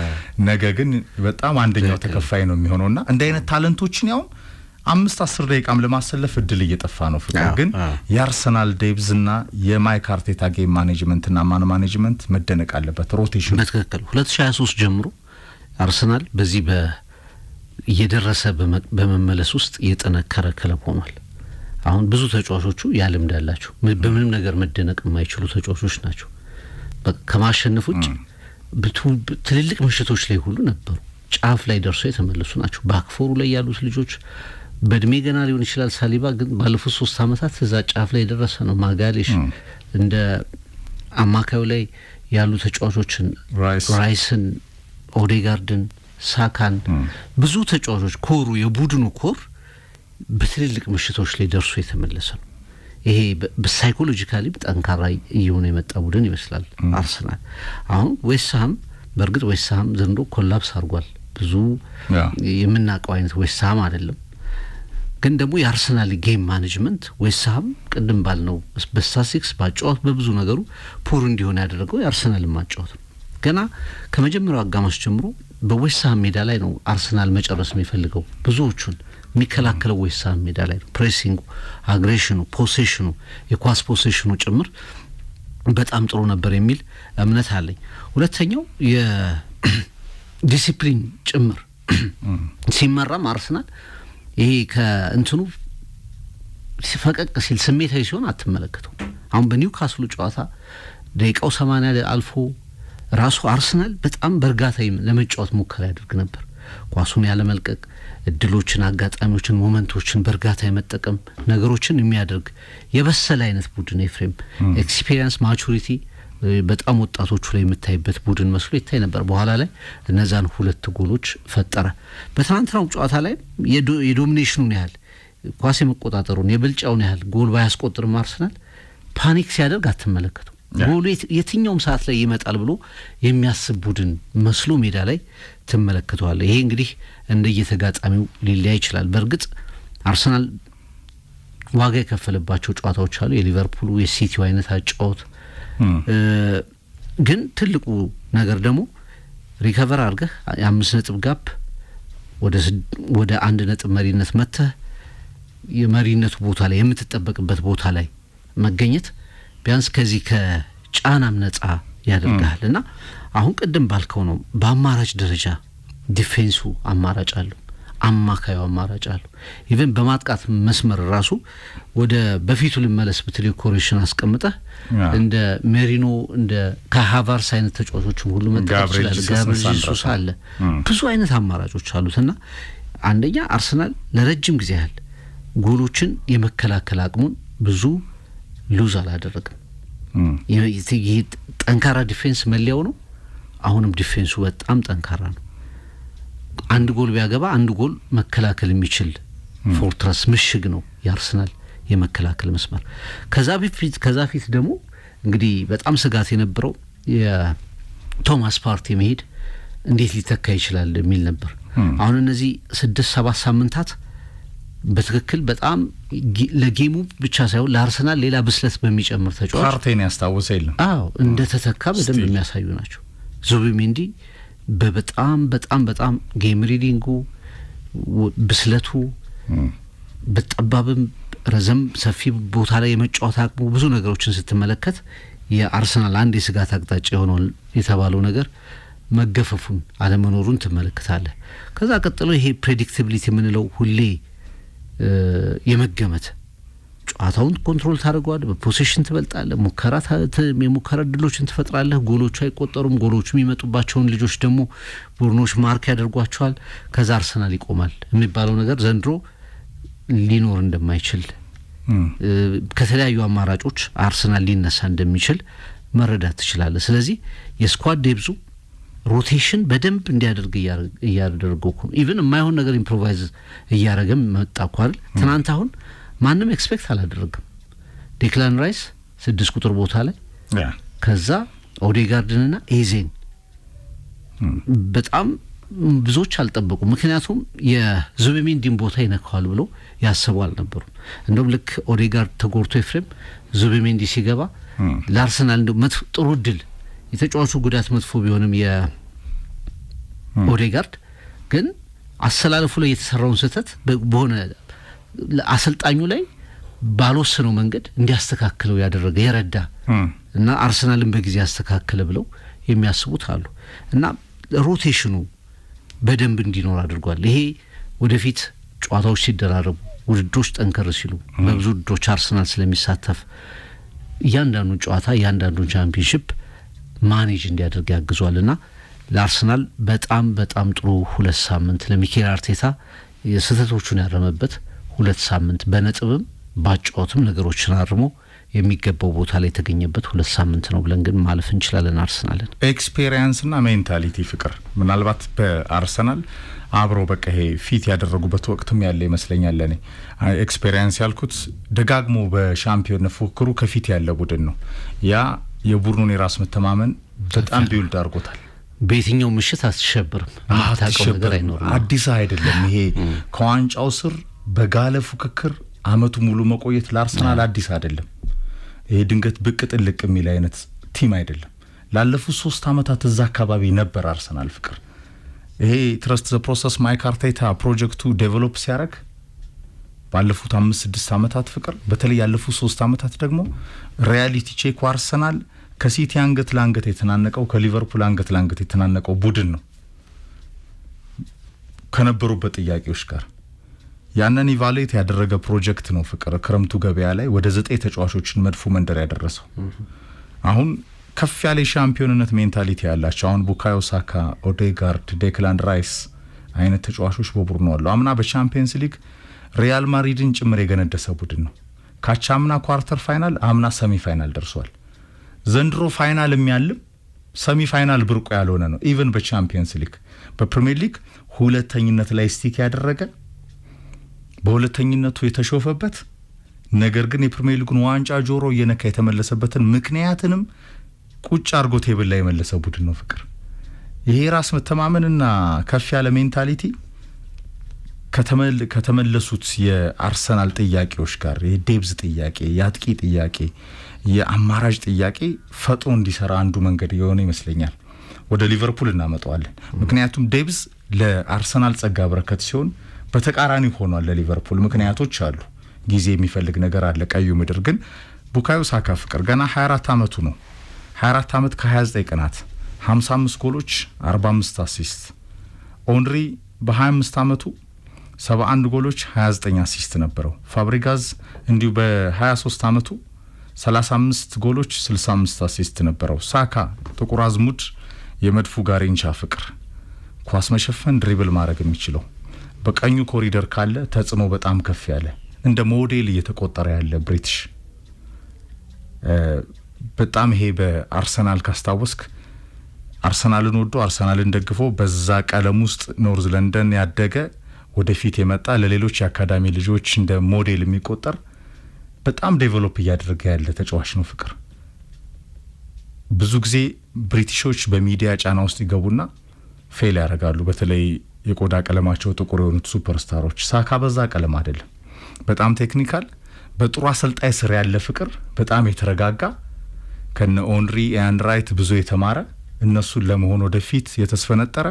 ነገ ግን በጣም አንደኛው ተከፋይ ነው የሚሆነውና እንደ አይነት ታለንቶችን ያው 5-10 ደቂቃም ለማሰለፍ እድል እየጠፋ ነው ፍቅር። ግን የአርሰናል ዴብዝና የማይክ አርቴታ ጌም ማኔጅመንትና ማን ማኔጅመንት መደነቅ አለበት። ሮቴሽን
በትክክል 2023 ጀምሮ አርሰናል በዚህ እየደረሰ በመመለስ ውስጥ የጠነከረ ክለብ ሆኗል። አሁን ብዙ ተጫዋቾቹ ያልምድ አላቸው። በምንም ነገር መደነቅ የማይችሉ ተጫዋቾች ናቸው። ከማሸነፍ ውጭ ትልልቅ ምሽቶች ላይ ሁሉ ነበሩ። ጫፍ ላይ ደርሶ የተመለሱ ናቸው። ባክፎሩ ላይ ያሉት ልጆች በእድሜ ገና ሊሆን ይችላል። ሳሊባ ግን ባለፉት 3 አመታት እዛ ጫፍ ላይ የደረሰ ነው። ማጋሌሽ እንደ አማካዩ ላይ ያሉ ተጫዋቾችን ራይስን፣ ኦዴጋርድን፣ ሳካን ብዙ ተጫዋቾች ኮሩ የቡድኑ ኮር በትልልቅ ምሽቶች ላይ ደርሶ የተመለሰ ነው። ይሄ በሳይኮሎጂካሊ ጠንካራ እየሆነ የመጣ ቡድን ይመስላል አርሰናል። አሁን ዌስትሃም በእርግጥ ዌስትሃም ዘንድሮ ኮላፕስ አድርጓል። ብዙ የምናውቀው አይነት ዌስትሃም አይደለም። ግን ደግሞ የአርሰናል ጌም ማኔጅመንት ዌስትሃም ቅድም ባልነው በስታቲስቲክስ ባጫወት በብዙ ነገሩ ፑር እንዲሆን ያደረገው የአርሰናል ማጫወት ነው። ገና ከመጀመሪያው አጋማሽ ጀምሮ በዌስትሃም ሜዳ ላይ ነው አርሰናል መጨረስ የሚፈልገው። ብዙዎቹን የሚከላከለው ዌስትሃም ሜዳ ላይ ነው። ፕሬሲንጉ፣ አግሬሽኑ፣ ፖሴሽኑ፣ የኳስ ፖሴሽኑ ጭምር በጣም ጥሩ ነበር የሚል እምነት አለኝ። ሁለተኛው የዲሲፕሊን ጭምር ሲመራም አርሰናል ይሄ ከእንትኑ ፈቀቅ ሲል ስሜታዊ ሲሆን አትመለከተው። አሁን በኒውካስሉ ጨዋታ ደቂቃው 80 አልፎ ራሱ አርሰናል በጣም በእርጋታ ለመጫወት ሙከራ ያደርግ ነበር። ኳሱን ያለ መልቀቅ፣ እድሎችን፣ አጋጣሚዎችን፣ ሞመንቶችን በእርጋታ የመጠቀም ነገሮችን የሚያደርግ የበሰለ አይነት ቡድን ኤፍሬም ኤክስፒሪየንስ ማቹሪቲ በጣም ወጣቶቹ ላይ የምታይበት ቡድን መስሎ ይታይ ነበር። በኋላ ላይ እነዛን 2 ጎሎች ፈጠረ። በትናንትናው ጨዋታ ላይ የዶሚኔሽኑን ያህል ኳስ የመቆጣጠሩን የብልጫውን ያህል ጎል ባያስቆጥርም አርሰናል ፓኒክ ሲያደርግ አትመለከቱ። ጎሉ የትኛውም ሰዓት ላይ ይመጣል ብሎ የሚያስብ ቡድን መስሎ ሜዳ ላይ ትመለከተዋል። ይሄ እንግዲህ እንደየተጋጣሚው ሊለያይ ይችላል። በእርግጥ አርሰናል ዋጋ የከፈለባቸው ጨዋታዎች አሉ። የሊቨርፑሉ የሲቲው አይነት አጫወት ግን ትልቁ ነገር ደግሞ ሪከቨር አድርገህ የ5 ነጥብ ጋፕ ወደ 1 ነጥብ መሪነት መጥተህ የመሪነቱ ቦታ ላይ የምትጠበቅበት ቦታ ላይ መገኘት ቢያንስ ከዚህ ከጫናም ነጻ ያደርጋል። እና አሁን ቅድም ባልከው ነው በአማራጭ ደረጃ ዲፌንሱ አማራጭ አለው፣ አማካዩ አማራጭ አለው። ኢቨን በማጥቃት መስመር ራሱ ወደ በፊቱ ልመለስ ብትል ኮሬክሽን አስቀምጠህ እንደ ሜሪኖ እንደ ከሃቫርስ አይነት ተጫዋቾችም ሁሉ መጠቀም ይችላል። ጋብሪኤል ጄሱስ አለ። ብዙ አይነት አማራጮች አሉትና አንደኛ አርሰናል ለረጅም ጊዜ ያህል ጎሎችን የመከላከል አቅሙን ብዙ ሉዝ አላደረገም። ይሄ ጠንካራ ዲፌንስ መለያው ነው። አሁንም ዲፌንሱ በጣም ጠንካራ ነው። አንድ ጎል ቢያገባ አንድ ጎል መከላከል የሚችል ፎርትረስ ምሽግ ነው የአርሰናል የመከላከል መስመር። ከዛ ፊት ደግሞ እንግዲህ በጣም ስጋት የነበረው የቶማስ ፓርቲ መሄድ እንዴት ሊተካ ይችላል የሚል ነበር። አሁን እነዚህ 6-7 ሳምንታት በትክክል በጣም ለጌሙ ብቻ ሳይሆን ለአርሰናል ሌላ ብስለት በሚጨምር ተጫዋች
ፓርቲን ያስታውሰ የለም።
አዎ እንደ ተተካ በደንብ የሚያሳዩ ናቸው። ዙቢሜንዲ በጣም ጌም ሪዲንጉ ብስለቱ በጠባብም ረዘም ሰፊ ቦታ ላይ የመጫወት አቅሙ ብዙ ነገሮችን ስትመለከት የአርሰናል አንድ የስጋት አቅጣጫ የሆነው የተባለው ነገር መገፈፉን አለመኖሩን ትመለከታለህ። ከዛ ቀጥሎ ይሄ ፕሬዲክቲቢሊቲ የምንለው ሁሌ የመገመት ጨዋታውን ኮንትሮል ታደርገዋለህ፣ በፖዚሽን ትበልጣለህ፣ የሙከራ እድሎችን ትፈጥራለህ፣ ጎሎቹ አይቆጠሩም። ጎሎቹ የሚመጡባቸውን ልጆች ደግሞ ቡድኖች ማርክ ያደርጓቸዋል። ከዛ አርሰናል ይቆማል የሚባለው ነገር ዘንድሮ ሊኖር እንደማይችል ከተለያዩ አማራጮች አርሰናል ሊነሳ እንደሚችል መረዳት ትችላለህ። ስለዚህ የስኳድ ዴብዙ ሮቴሽን በደንብ እንዲያደርግ እያደረገው ነው። ኢቭን የማይሆን ነገር ኢምፕሮቫይዝ እያደረገም መጣ እኮ አይደል? ትናንት አሁን ማንም ኤክስፔክት አላደረግም። ዴክላን ራይስ 6 ቁጥር ቦታ ላይ ከዛ ኦዴጋርድንና ኤዜን በጣም ብዙዎች አልጠበቁም። ምክንያቱም የዙቢሜንዲን ቦታ ይነካዋል ብሎ ያሰቡ አልነበሩም። እንደውም ልክ ኦዴጋርድ ተጎርቶ ኤፍሬም ዙቢሜንዲ ሲገባ ለአርሰናል እንደው ጥሩ ድል የተጫዋቹ ጉዳት መጥፎ ቢሆንም የኦዴጋርድ ግን አሰላለፉ ላይ የተሰራውን ስህተት በሆነ አሰልጣኙ ላይ ባልወሰነው መንገድ እንዲያስተካክለው ያደረገ የረዳ እና አርሰናልን በጊዜ ያስተካከለ ብለው የሚያስቡት አሉ። እና ሮቴሽኑ በደንብ እንዲኖር አድርጓል። ይሄ ወደፊት ጨዋታዎች ሲደራረቡ ውድድሮች ጠንከር ሲሉ በብዙ ውድድሮች አርሰናል ስለሚሳተፍ እያንዳንዱ ጨዋታ እያንዳንዱን ቻምፒዮንሺፕ ማኔጅ እንዲያደርግ ያግዟልና ለአርሰናል በጣም በጣም ጥሩ 2 ሳምንት ለሚኬል አርቴታ የስህተቶቹን ያረመበት 2 ሳምንት በነጥብም ባጫወትም ነገሮችን አርሞ የሚገባው ቦታ ላይ የተገኘበት 2 ሳምንት ነው ብለን ግን ማለፍ እንችላለን። አርሰናልን
ኤክስፔሪየንስና ሜንታሊቲ ፍቅር ምናልባት በአርሰናል አብሮ በቃ ይሄ ፊት ያደረጉበት ወቅትም ያለ ይመስለኛል። ለኔ ኤክስፔሪየንስ ያልኩት ደጋግሞ በሻምፒዮን ፉክክሩ ከፊት ያለ ቡድን ነው። ያ የቡድኑን የራስ መተማመን በጣም ቢውልድ አድርጎታል።
በየትኛው ምሽት አትሸበርም፣ ማታቀው ነገር አይኖርም።
አዲስ አይደለም ይሄ ከዋንጫው ስር በጋለ ፉክክር አመቱ ሙሉ መቆየት ለአርሰናል አዲስ አይደለም። ይሄ ድንገት ብቅ ጥልቅ የሚል አይነት ቲም አይደለም። ላለፉት 3 አመታት እዛ አካባቢ ነበር አርሰናል ፍቅር። ይሄ ትረስት ዘ ፕሮሰስ ማይክ አርቴታ ፕሮጀክቱ ዴቨሎፕ ሲያደርግ ባለፉት 5-6 አመታት ፍቅር በተለይ ያለፉት 3 አመታት ደግሞ ሪያሊቲ ቼክ አርሰናል ከሲቲ አንገት ለአንገት የተናነቀው ከሊቨርፑል አንገት ለአንገት የተናነቀው ቡድን ነው ከነበሩበት ጥያቄዎች ጋር ያንን ኢቫሉዌት ያደረገ ፕሮጀክት ነው ፍቅር ክረምቱ ገበያ ላይ ወደ 9 ተጫዋቾችን መድፎ መንደር ያደረሰው። አሁን ከፍ ያለ ሻምፒዮንነት ሜንታሊቲ ያላቸው አሁን ቡካዮ ሳካ፣ ኦዴጋርድ፣ ዴክላን ራይስ አይነት ተጫዋቾች በቡድኑ አሉ። አምና በቻምፒየንስ ሊግ ሪያል ማድሪድን ጭምር የገነደሰ ቡድን ነው። ካቻምና ኳርተር ፋይናል አምና ሰሚ ፋይናል ደርሷል። ዘንድሮ ፋይናል የሚያልም ሰሚ ፋይናል ብርቁ ያልሆነ ነው። ኢቭን በቻምፒየንስ ሊግ በፕሪሚየር ሊግ ሁለተኝነት ላይ ስቲክ ያደረገ በሁለተኝነቱ የተሾፈበት ነገር ግን የፕሪሚየር ሊጉን ዋንጫ ጆሮ እየነካ የተመለሰበትን ምክንያትንም ቁጭ አርጎ ቴብል ላይ የመለሰ ቡድን ነው ፍቅር። ይሄ ራስ መተማመንና ከፍ ያለ ሜንታሊቲ ከተመለሱት የአርሰናል ጥያቄዎች ጋር የዴብዝ ጥያቄ፣ የአጥቂ ጥያቄ፣ የአማራጭ ጥያቄ ፈጥኖ እንዲሰራ አንዱ መንገድ የሆነ ይመስለኛል። ወደ ሊቨርፑል እናመጣዋለን። ምክንያቱም ዴብዝ ለአርሰናል ጸጋ በረከት ሲሆን በተቃራኒ ሆኗል ለሊቨርፑል። ምክንያቶች አሉ፣ ጊዜ የሚፈልግ ነገር አለ። ቀዩ ምድር ግን ቡካዮ ሳካ ፍቅር ገና 24 አመቱ ነው። 24 አመት ከ29 ቀናት 55 ጎሎች 45 አሲስት። ኦንሪ በ25 አመቱ 71 ጎሎች 29 አሲስት ነበረው። ፋብሪጋዝ እንዲሁ በ23 አመቱ 35 ጎሎች 65 አሲስት ነበረው። ሳካ ጥቁር አዝሙድ የመድፉ ጋሪንቻ ፍቅር ኳስ መሸፈን ድሪብል ማድረግ የሚችለው በቀኙ ኮሪደር ካለ ተጽዕኖ በጣም ከፍ ያለ እንደ ሞዴል እየተቆጠረ ያለ ብሪቲሽ በጣም ይሄ በአርሰናል ካስታወስክ አርሰናልን ወዶ አርሰናልን ደግፎ በዛ ቀለም ውስጥ ኖርዝ ለንደን ያደገ ወደፊት የመጣ ለሌሎች የአካዳሚ ልጆች እንደ ሞዴል የሚቆጠር በጣም ዴቨሎፕ እያደረገ ያለ ተጫዋች ነው ፍቅር። ብዙ ጊዜ ብሪቲሾች በሚዲያ ጫና ውስጥ ይገቡና ፌል ያደርጋሉ። በተለይ የቆዳ ቀለማቸው ጥቁር የሆኑት ሱፐርስታሮች። ሳካ በዛ ቀለም አይደለም። በጣም ቴክኒካል፣ በጥሩ አሰልጣኝ ስር ያለ ፍቅር፣ በጣም የተረጋጋ ከነ ኦንሪ ኤንድ ራይት ብዙ የተማረ እነሱን ለመሆን ወደፊት የተስፈነጠረ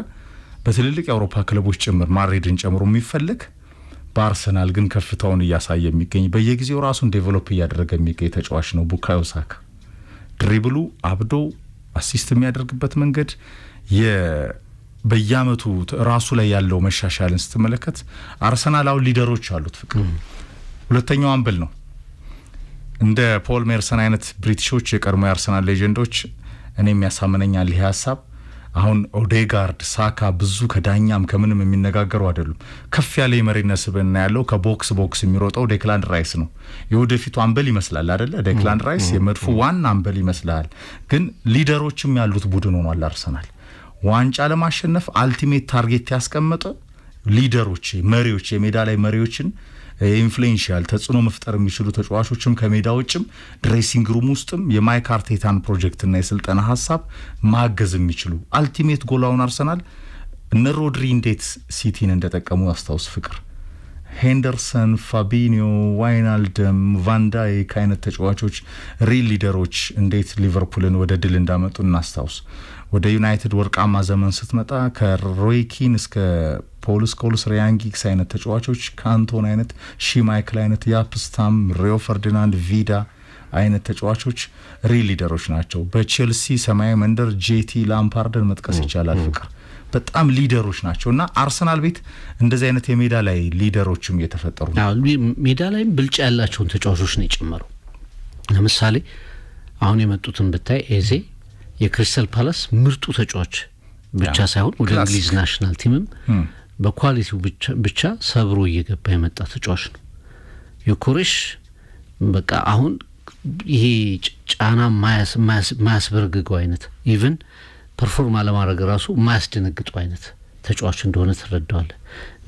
በትልልቅ የአውሮፓ ክለቦች ጭምር ማድሪድን ጨምሮ የሚፈልግ በአርሰናል ግን ከፍታውን እያሳየ የሚገኝ በየጊዜው ራሱን ዴቨሎፕ እያደረገ የሚገኝ ተጫዋች ነው ቡካዮ ሳካ። ድሪብሉ አብዶ አሲስት የሚያደርግበት መንገድ በየአመቱ ራሱ ላይ ያለው መሻሻልን ስትመለከት አርሰናል አሁን ሊደሮች አሉት ፍቅር። ሁለተኛው አምበል ነው። እንደ ፖል ሜርሰን አይነት ብሪቲሾች የቀድሞ የአርሰናል ሌጀንዶች እኔ የሚያሳምነኛል ይሄ ሀሳብ። አሁን ኦዴጋርድ፣ ሳካ ብዙ ከዳኛም ከምንም የሚነጋገሩ አይደሉም። ከፍ ያለ የመሪነት ስብዕና ያለው ከቦክስ ቦክስ የሚሮጠው ዴክላን ራይስ ነው። የወደፊቱ አምበል ይመስላል አይደለ? ዴክላን ራይስ የመድፉ ዋና አምበል ይመስላል። ግን ሊደሮችም ያሉት ቡድን ሆኗል አርሰናል። ዋንጫ ለማሸነፍ አልቲሜት ታርጌት ያስቀመጠ ሊደሮች፣ መሪዎች፣ የሜዳ ላይ መሪዎችን ኢንፍሉዌንሻል ተጽዕኖ መፍጠር የሚችሉ ተጫዋቾችም ከሜዳ ውጭም ድሬሲንግ ሩም ውስጥም የማይክ አርቴታን ፕሮጀክትና የስልጠና ሀሳብ ማገዝ የሚችሉ አልቲሜት ጎላውን አርሰናል እነ ሮድሪ እንዴት ሲቲን እንደጠቀሙ አስታውስ ፍቅር። ሄንደርሰን፣ ፋቢኒዮ፣ ዋይናልደም፣ ቫንዳይክ አይነት ተጫዋቾች ሪል ሊደሮች እንዴት ሊቨርፑልን ወደ ድል እንዳመጡ እናስታውስ። ወደ ዩናይትድ ወርቃማ ዘመን ስትመጣ ከሮይ ኪን እስከ ፖል ስኮልስ፣ ሪያን ጊግስ አይነት ተጫዋቾች፣ ካንቶን አይነት፣ ሺማይክል አይነት፣ ያፕስታም፣ ሪዮ ፈርዲናንድ፣ ቪዳ አይነት ተጫዋቾች ሪል ሊደሮች ናቸው። በቼልሲ ሰማያዊ መንደር ጄቲ፣ ላምፓርድን መጥቀስ ይቻላል ፍቅር። በጣም ሊደሮች ናቸውና አርሰናል ቤት እንደዚህ አይነት የሜዳ ላይ ሊደሮችም እየተፈጠሩ ነው።
ሜዳ ላይም ብልጫ ያላቸውን ተጫዋቾች ነው የጨመረው። ለምሳሌ አሁን የመጡትን ብታይ ኤዜ የክሪስታል ፓላስ ምርጡ ተጫዋች ብቻ ሳይሆን ወደ እንግሊዝ ናሽናል ቲምም በኳሊቲው ብቻ ሰብሮ እየገባ የመጣ ተጫዋች ነው። ዮኬሬሽ በቃ አሁን ይሄ ጫና ማያስበረግገው አይነት ኢቭን ፐርፎርም አለማድረግ ራሱ ማያስደነግጠው አይነት ተጫዋች እንደሆነ ትረዳዋለህ።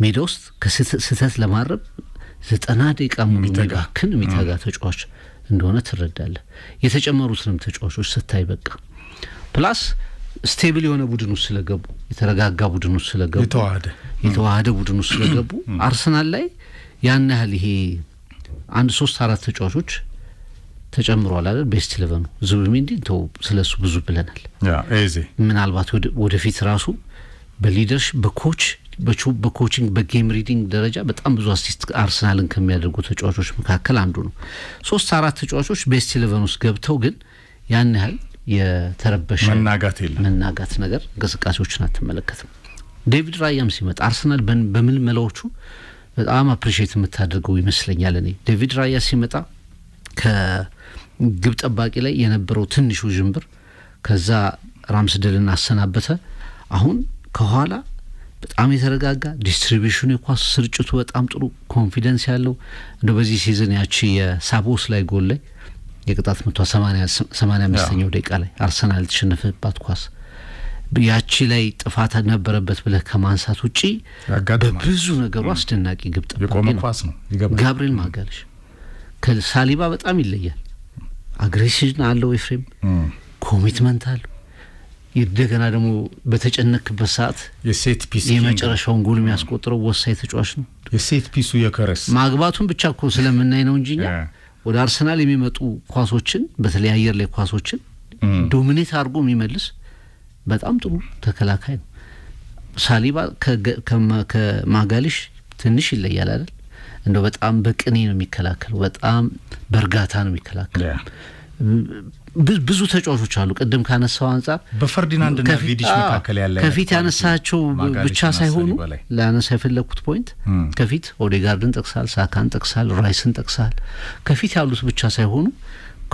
ሜዳ ውስጥ ከስህተት ለማረም 90 ደቂቃ ሙሉ የሚባክን የሚታጋ ተጫዋች እንደሆነ ትረዳለህ። የተጨመሩትንም ተጫዋቾች ስታይ በቃ ፕላስ ስቴብል የሆነ ቡድን ውስጥ ስለገቡ የተረጋጋ ቡድን ውስጥ ስለገቡ የተዋሃደ ቡድን ውስጥ ስለገቡ አርሰናል ላይ ያን ያህል ይሄ 1-3-4 ተጫዋቾች ተጨምሯል አይደል? ቤስት 11 ዙቢሜንዲ ተው ስለሱ ብዙ ብለናል።
ኤዜ
ምናልባት ወደፊት ራሱ በሊደርሺፕ በኮቺንግ በጌም ሪዲንግ ደረጃ በጣም ብዙ አሲስት አርሰናልን ከሚያደርጉ ተጫዋቾች መካከል አንዱ ነው። 3-4 ተጫዋቾች ቤስት 11 ውስጥ ገብተው ግን ያን ያህል የተረበሸ መናጋት ነገር እንቅስቃሴዎችን አትመለከትም። ዴቪድ ራያም ሲመጣ አርሰናል በምን መላዎቹ በጣም አፕሪሺየት የምታደርገው ይመስለኛል። እኔ ዴቪድ ራያ ሲመጣ ከግብ ጠባቂ ላይ የነበረው ትንሹ ጅምብር ከዛ ራምስደልን አሰናበተ። አሁን ከኋላ በጣም የተረጋጋ ዲስትሪቢዩሽኑ የኳስ ስርጭቱ በጣም ጥሩ ኮንፊደንስ ያለው እንደ በዚህ ሲዝን ያቺ የሳቦስ ላይ ጎል ላይ የቅጣት ምቷ 85ኛው ደቂቃ ላይ አርሰናል ተሸነፈባት ኳስ ያቺ ላይ ጥፋት ነበረበት ብለህ ከማንሳት ውጪ በብዙ ነገሩ አስደናቂ ግብ ጠባቂ ነው።
ኳስ ነው
ጋብሪኤል ማጋለሽ ከሳሊባ በጣም ይለያል። አግሬሲቭ አለው፣ ኤፍሬም ኮሚትመንት አለው። እንደገና ደግሞ በተጨነክበት ሰዓት
የሴት ፒስ
የመጨረሻውን ጎል የሚያስቆጥረው ወሳኝ ተጫዋች ነው።
የሴት ፒሱ የከረስ
ማግባቱን ብቻ እኮ ስለምናይ ነው እንጂ ወደ አርሰናል የሚመጡ ኳሶችን በተለይ አየር ላይ ኳሶችን ዶሚኔት አድርጎ የሚመልስ በጣም ጥሩ ተከላካይ ነው። ሳሊባ ከማጋሊሽ ትንሽ ይለያል አይደል? እንደው በጣም በቅኔ ነው የሚከላከለው፣ በጣም በእርጋታ ነው የሚከላከለው። ብዙ ተጫዋቾች አሉ። ቅድም ካነሳው አንፃር
በፈርዲናንድ እና ቪዲች መካከል ያለ
ከፊት ያነሳቸው ብቻ ሳይሆኑ ላነሳ የፈለኩት ፖይንት ከፊት ኦዴጋርድን ጠቅሳል፣ ሳካን ጠቅሳል፣ ራይስን ጠቅሳል። ከፊት ያሉት ብቻ ሳይሆኑ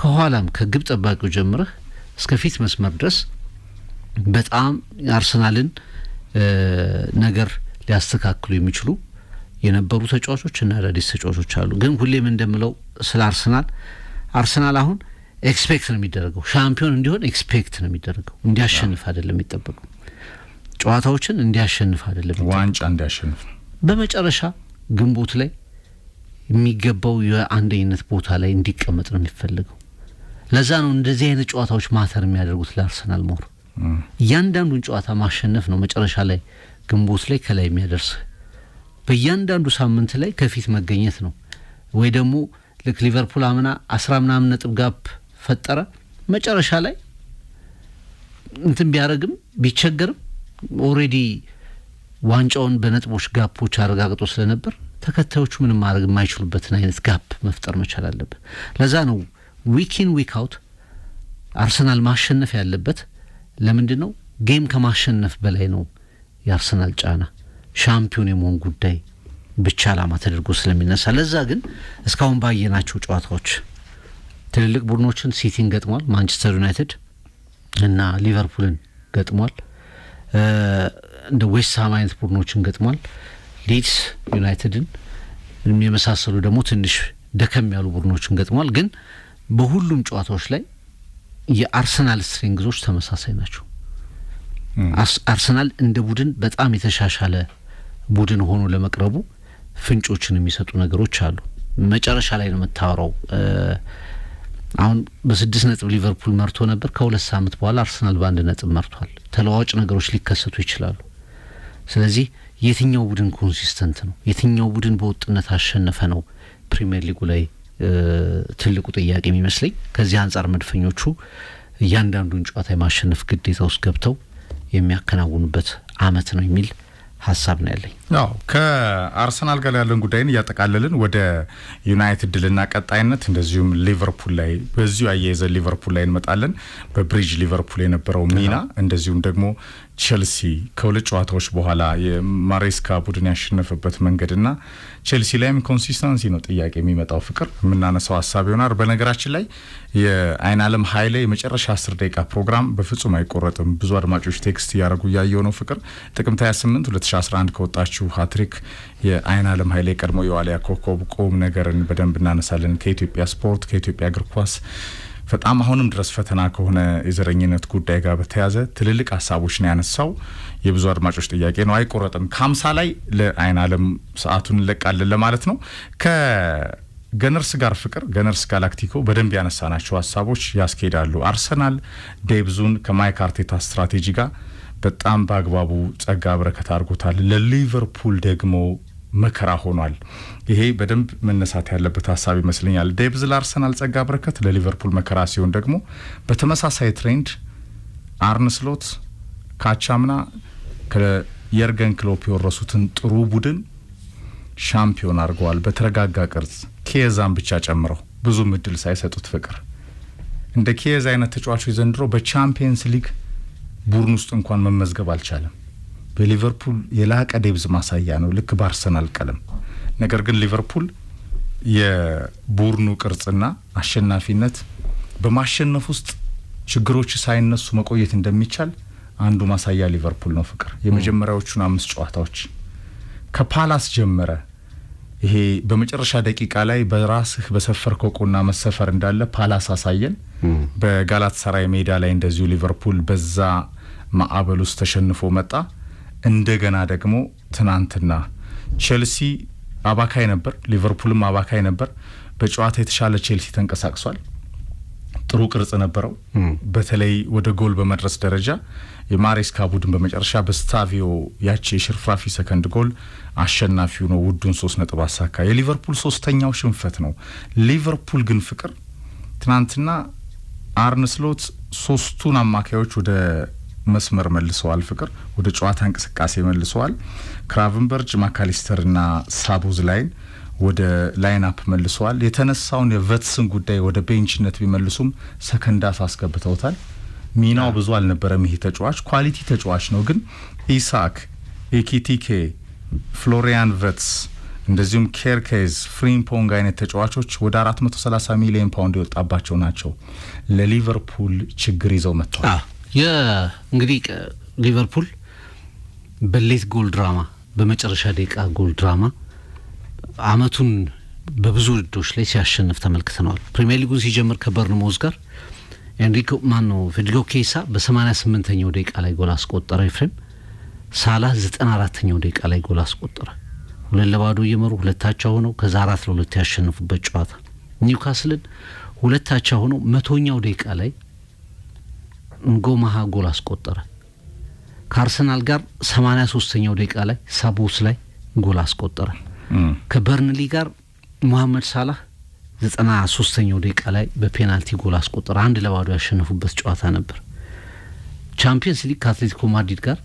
ከኋላም ከግብ ጠባቂው ጀምረህ እስከ ፊት መስመር ድረስ በጣም አርሰናልን ነገር ሊያስተካክሉ የሚችሉ የነበሩ ተጫዋቾች እና አዳዲስ ተጫዋቾች አሉ። ግን ሁሌም እንደምለው ስለ አርሰናል አሁን ኤክስፔክት ነው የሚደረገው፣ ሻምፒዮን እንዲሆን ኤክስፔክት ነው የሚደረገው። እንዲያሸንፍ አይደለም የሚጠበቀው፣ ጨዋታዎችን እንዲያሸንፍ አይደለም፣
ዋንጫ እንዲያሸንፍ።
በመጨረሻ ግንቦት ላይ የሚገባው የአንደኝነት ቦታ ላይ እንዲቀመጥ ነው የሚፈልገው። ለዛ ነው እንደዚህ አይነት ጨዋታዎች ማተር የሚያደርጉት ለአርሰናል ሞር። እያንዳንዱን ጨዋታ ማሸነፍ ነው መጨረሻ ላይ ግንቦት ላይ ከላይ የሚያደርስ። በእያንዳንዱ ሳምንት ላይ ከፊት መገኘት ነው። ወይ ደግሞ ልክ ሊቨርፑል አምና 10 ምናምን ነጥብ ጋፕ ፈጠረ፣ መጨረሻ ላይ እንትን ቢያረግም ቢቸገርም ኦሬዲ ዋንጫውን በነጥቦች ጋፖች አረጋግጦ ስለነበር ተከታዮቹ ምንም ማድረግ የማይችሉበትን አይነት ጋፕ መፍጠር መቻል አለበት። ለዛ ነው ዊክ ኢን ዊክ አውት አርሰናል ማሸነፍ ያለበት። ለምንድን ነው? ጌም ከማሸነፍ በላይ ነው የአርሰናል ጫና፣ ሻምፒዮን የመሆን ጉዳይ ብቻ አላማ ተደርጎ ስለሚነሳ። ለዛ ግን እስካሁን ባየናቸው ጨዋታዎች ትልልቅ ቡድኖችን ሲቲን ገጥሟል፣ ማንቸስተር ዩናይትድ እና ሊቨርፑልን ገጥሟል፣ እንደ ዌስትሃም አይነት ቡድኖችን ገጥሟል፣ ሊድስ ዩናይትድን የመሳሰሉ ደግሞ ትንሽ ደከም ያሉ ቡድኖችን ገጥሟል። ግን በሁሉም ጨዋታዎች ላይ የአርሰናል ስትሬንግዞች ተመሳሳይ ናቸው። አርሰናል እንደ ቡድን በጣም የተሻሻለ ቡድን ሆኖ ለመቅረቡ ፍንጮችን የሚሰጡ ነገሮች አሉ። መጨረሻ ላይ ነው የምታወራው። አሁን በ6 ነጥብ ሊቨርፑል መርቶ ነበር። ከ2 ሳምንት በኋላ አርሰናል በ1 ነጥብ መርቷል። ተለዋዋጭ ነገሮች ሊከሰቱ ይችላሉ። ስለዚህ የትኛው ቡድን ኮንሲስተንት ነው፣ የትኛው ቡድን በወጥነት አሸነፈ ነው ፕሪሚየር ሊጉ ላይ ትልቁ ጥያቄ የሚመስለኝ። ከዚህ አንጻር መድፈኞቹ እያንዳንዱን ጨዋታ የማሸነፍ ግዴታ ውስጥ ገብተው የሚያከናውኑበት አመት ነው የሚል ሀሳብ ነው ያለኝ።
አዎ ከአርሰናል ጋር ያለን ጉዳይን እያጠቃለልን ወደ ዩናይትድ ድልና ቀጣይነት እንደዚሁም ሊቨርፑል ላይ በዚሁ አያይዘን ሊቨርፑል ላይ እንመጣለን። በብሪጅ ሊቨርፑል የነበረው ሚና እንደዚሁም ደግሞ ቼልሲ ከሁለት ጨዋታዎች በኋላ የማሬስካ ቡድን ያሸነፈበት መንገድና ቼልሲ ላይም ኮንሲስተንሲ ነው ጥያቄ የሚመጣው ፍቅር የምናነሳው ሀሳብ ይሆናል። በነገራችን ላይ የአይን አለም ኃይሌ የመጨረሻ 10 ደቂቃ ፕሮግራም በፍጹም አይቆረጥም። ብዙ አድማጮች ቴክስት እያደረጉ እያየው ነው። ፍቅር ጥቅምት 28 2011 ከወጣችሁ ሃትሪክ የአይን አለም ኃይሌ ቀድሞ የዋሊያ ኮከብ ቁም ነገርን በደንብ እናነሳለን። ከኢትዮጵያ ስፖርት ከኢትዮጵያ እግር ኳስ በጣም አሁንም ድረስ ፈተና ከሆነ የዘረኝነት ጉዳይ ጋር በተያዘ ትልልቅ ሀሳቦች ነው ያነሳው። የብዙ አድማጮች ጥያቄ ነው። አይቆረጥም። ከ50 ላይ ለአይን አለም ሰዓቱን እንለቃለን ለማለት ነው። ከገነርስ ጋር ፍቅር ገነርስ ጋላክቲኮ በደንብ ያነሳናቸው ሀሳቦች ያስኬዳሉ። አርሰናል ዴብዙን ከማይክ አርቴታ ስትራቴጂ ጋር በጣም በአግባቡ ጸጋ በረከት አድርጎታል። ለሊቨርፑል ደግሞ መከራ ሆኗል። ይሄ በደንብ መነሳት ያለበት ሀሳብ ይመስለኛል። ዴብዝ ለአርሰናል ጸጋ በረከት፣ ለሊቨርፑል መከራ ሲሆን ደግሞ በተመሳሳይ ትሬንድ አርነ ስሎት ካቻምና ከየርገን ክሎፕ የወረሱትን ጥሩ ቡድን ሻምፒዮን አድርገዋል። በተረጋጋ ቅርጽ ኬዛን ብቻ ጨምረው ብዙም እድል ሳይሰጡት ፍቅር እንደ ኬዛ አይነት ተጫዋቾች ዘንድሮ በቻምፒየንስ ሊግ ቡድን ውስጥ እንኳን መመዝገብ አልቻለም። በሊቨርፑል የላቀ ዴብዝ ማሳያ ነው፣ ልክ በአርሰናል ቀለም። ነገር ግን ሊቨርፑል የቡድኑ ቅርጽና አሸናፊነት በማሸነፍ ውስጥ ችግሮች ሳይነሱ መቆየት እንደሚቻል አንዱ ማሳያ ሊቨርፑል ነው ፍቅር። የመጀመሪያዎቹን 5 ጨዋታዎች ከፓላስ ጀመረ። ይሄ በመጨረሻ ደቂቃ ላይ በራስህ በሰፈርከው ቁና መሰፈር እንዳለ ፓላስ አሳየን። በጋላታሳራይ ሜዳ ላይ እንደዚሁ ሊቨርፑል በዛ ማዕበል ውስጥ ተሸንፎ መጣ። እንደገና ደግሞ ትናንትና ቼልሲ አባካይ ነበር፣ ሊቨርፑልም አባካይ ነበር። በጨዋታ የተሻለ ቼልሲ ተንቀሳቅሷል። ጥሩ ቅርጽ ነበረው። በተለይ ወደ ጎል በመድረስ ደረጃ የማሬስካ ቡድን በመጨረሻ በስታቪዮ ያቺ የሽርፍራፊ ሰከንድ ጎል አሸናፊው ነው። ውዱን 3 ነጥብ አሳካ። የሊቨርፑል 3ኛው ሽንፈት ነው። ሊቨርፑል ግን ፍቅር ትናንትና አርነ ስሎት 3ቱን አማካዮች ወደ መስመር መልሰዋል። ፍቅር ወደ ጨዋታ እንቅስቃሴ መልሰዋል። ክራቨንበርጅ፣ ማካሊስተርና ሳቦዝ ላይን ወደ ላይን አፕ መልሰዋል። የተነሳውን የቨትስን ጉዳይ ወደ ቤንችነት ቢመልሱም ሰከንድ አፍ አስገብተውታል። ሚናው ብዙ አልነበረም። ይሄ ተጫዋች ኳሊቲ ተጫዋች ነው፣ ግን ኢሳክ፣ ኤኪቲኬ፣ ፍሎሪያን ቨትስ እንደዚሁም ኬርኬዝ፣ ፍሪምፖንግ አይነት ተጫዋቾች ወደ 430 ሚሊዮን ፓውንድ የወጣባቸው ናቸው። ለሊቨርፑል ችግር ይዘው መጥተዋል።
እንግዲህ ሊቨርፑል በሌት ጎል ድራማ በመጨረሻ ደቂቃ ጎል ድራማ አመቱን በብዙ ውድድሮች ላይ ሲያሸንፍ ተመልክተናል። ፕሪሚየር ሊጉን ሲጀምር ከበርንሞዝ ጋር ፌዴሪኮ ኬሳ በ88ኛው ደቂቃ ላይ ጎል አስቆጠረ። ኤፍሬም ሳላህ 94ኛው ደቂቃ ላይ ጎል አስቆጠረ። 2-2 እየመሩ 2-2 ሆነው ከዛ 4-2 ያሸነፉበት ጨዋታ። ኒውካስልን 2-2 ሆነው 100ኛው ደቂቃ ላይ እንጎማሃ ጎል አስቆጠረ። ከአርሰናል ጋር 83ኛው ደቂቃ ላይ ሳቦስ ላይ ጎል አስቆጠረ። ከበርንሊ ጋር ሙሐመድ ሳላህ 93ኛው ደቂቃ ላይ በፔናልቲ ጎል አስቆጠረ። 1-2 ያሸነፉበት ጨዋታ ነበር። ቻምፒየንስ ሊግ ከአትሌቲኮ ማድሪድ ጋር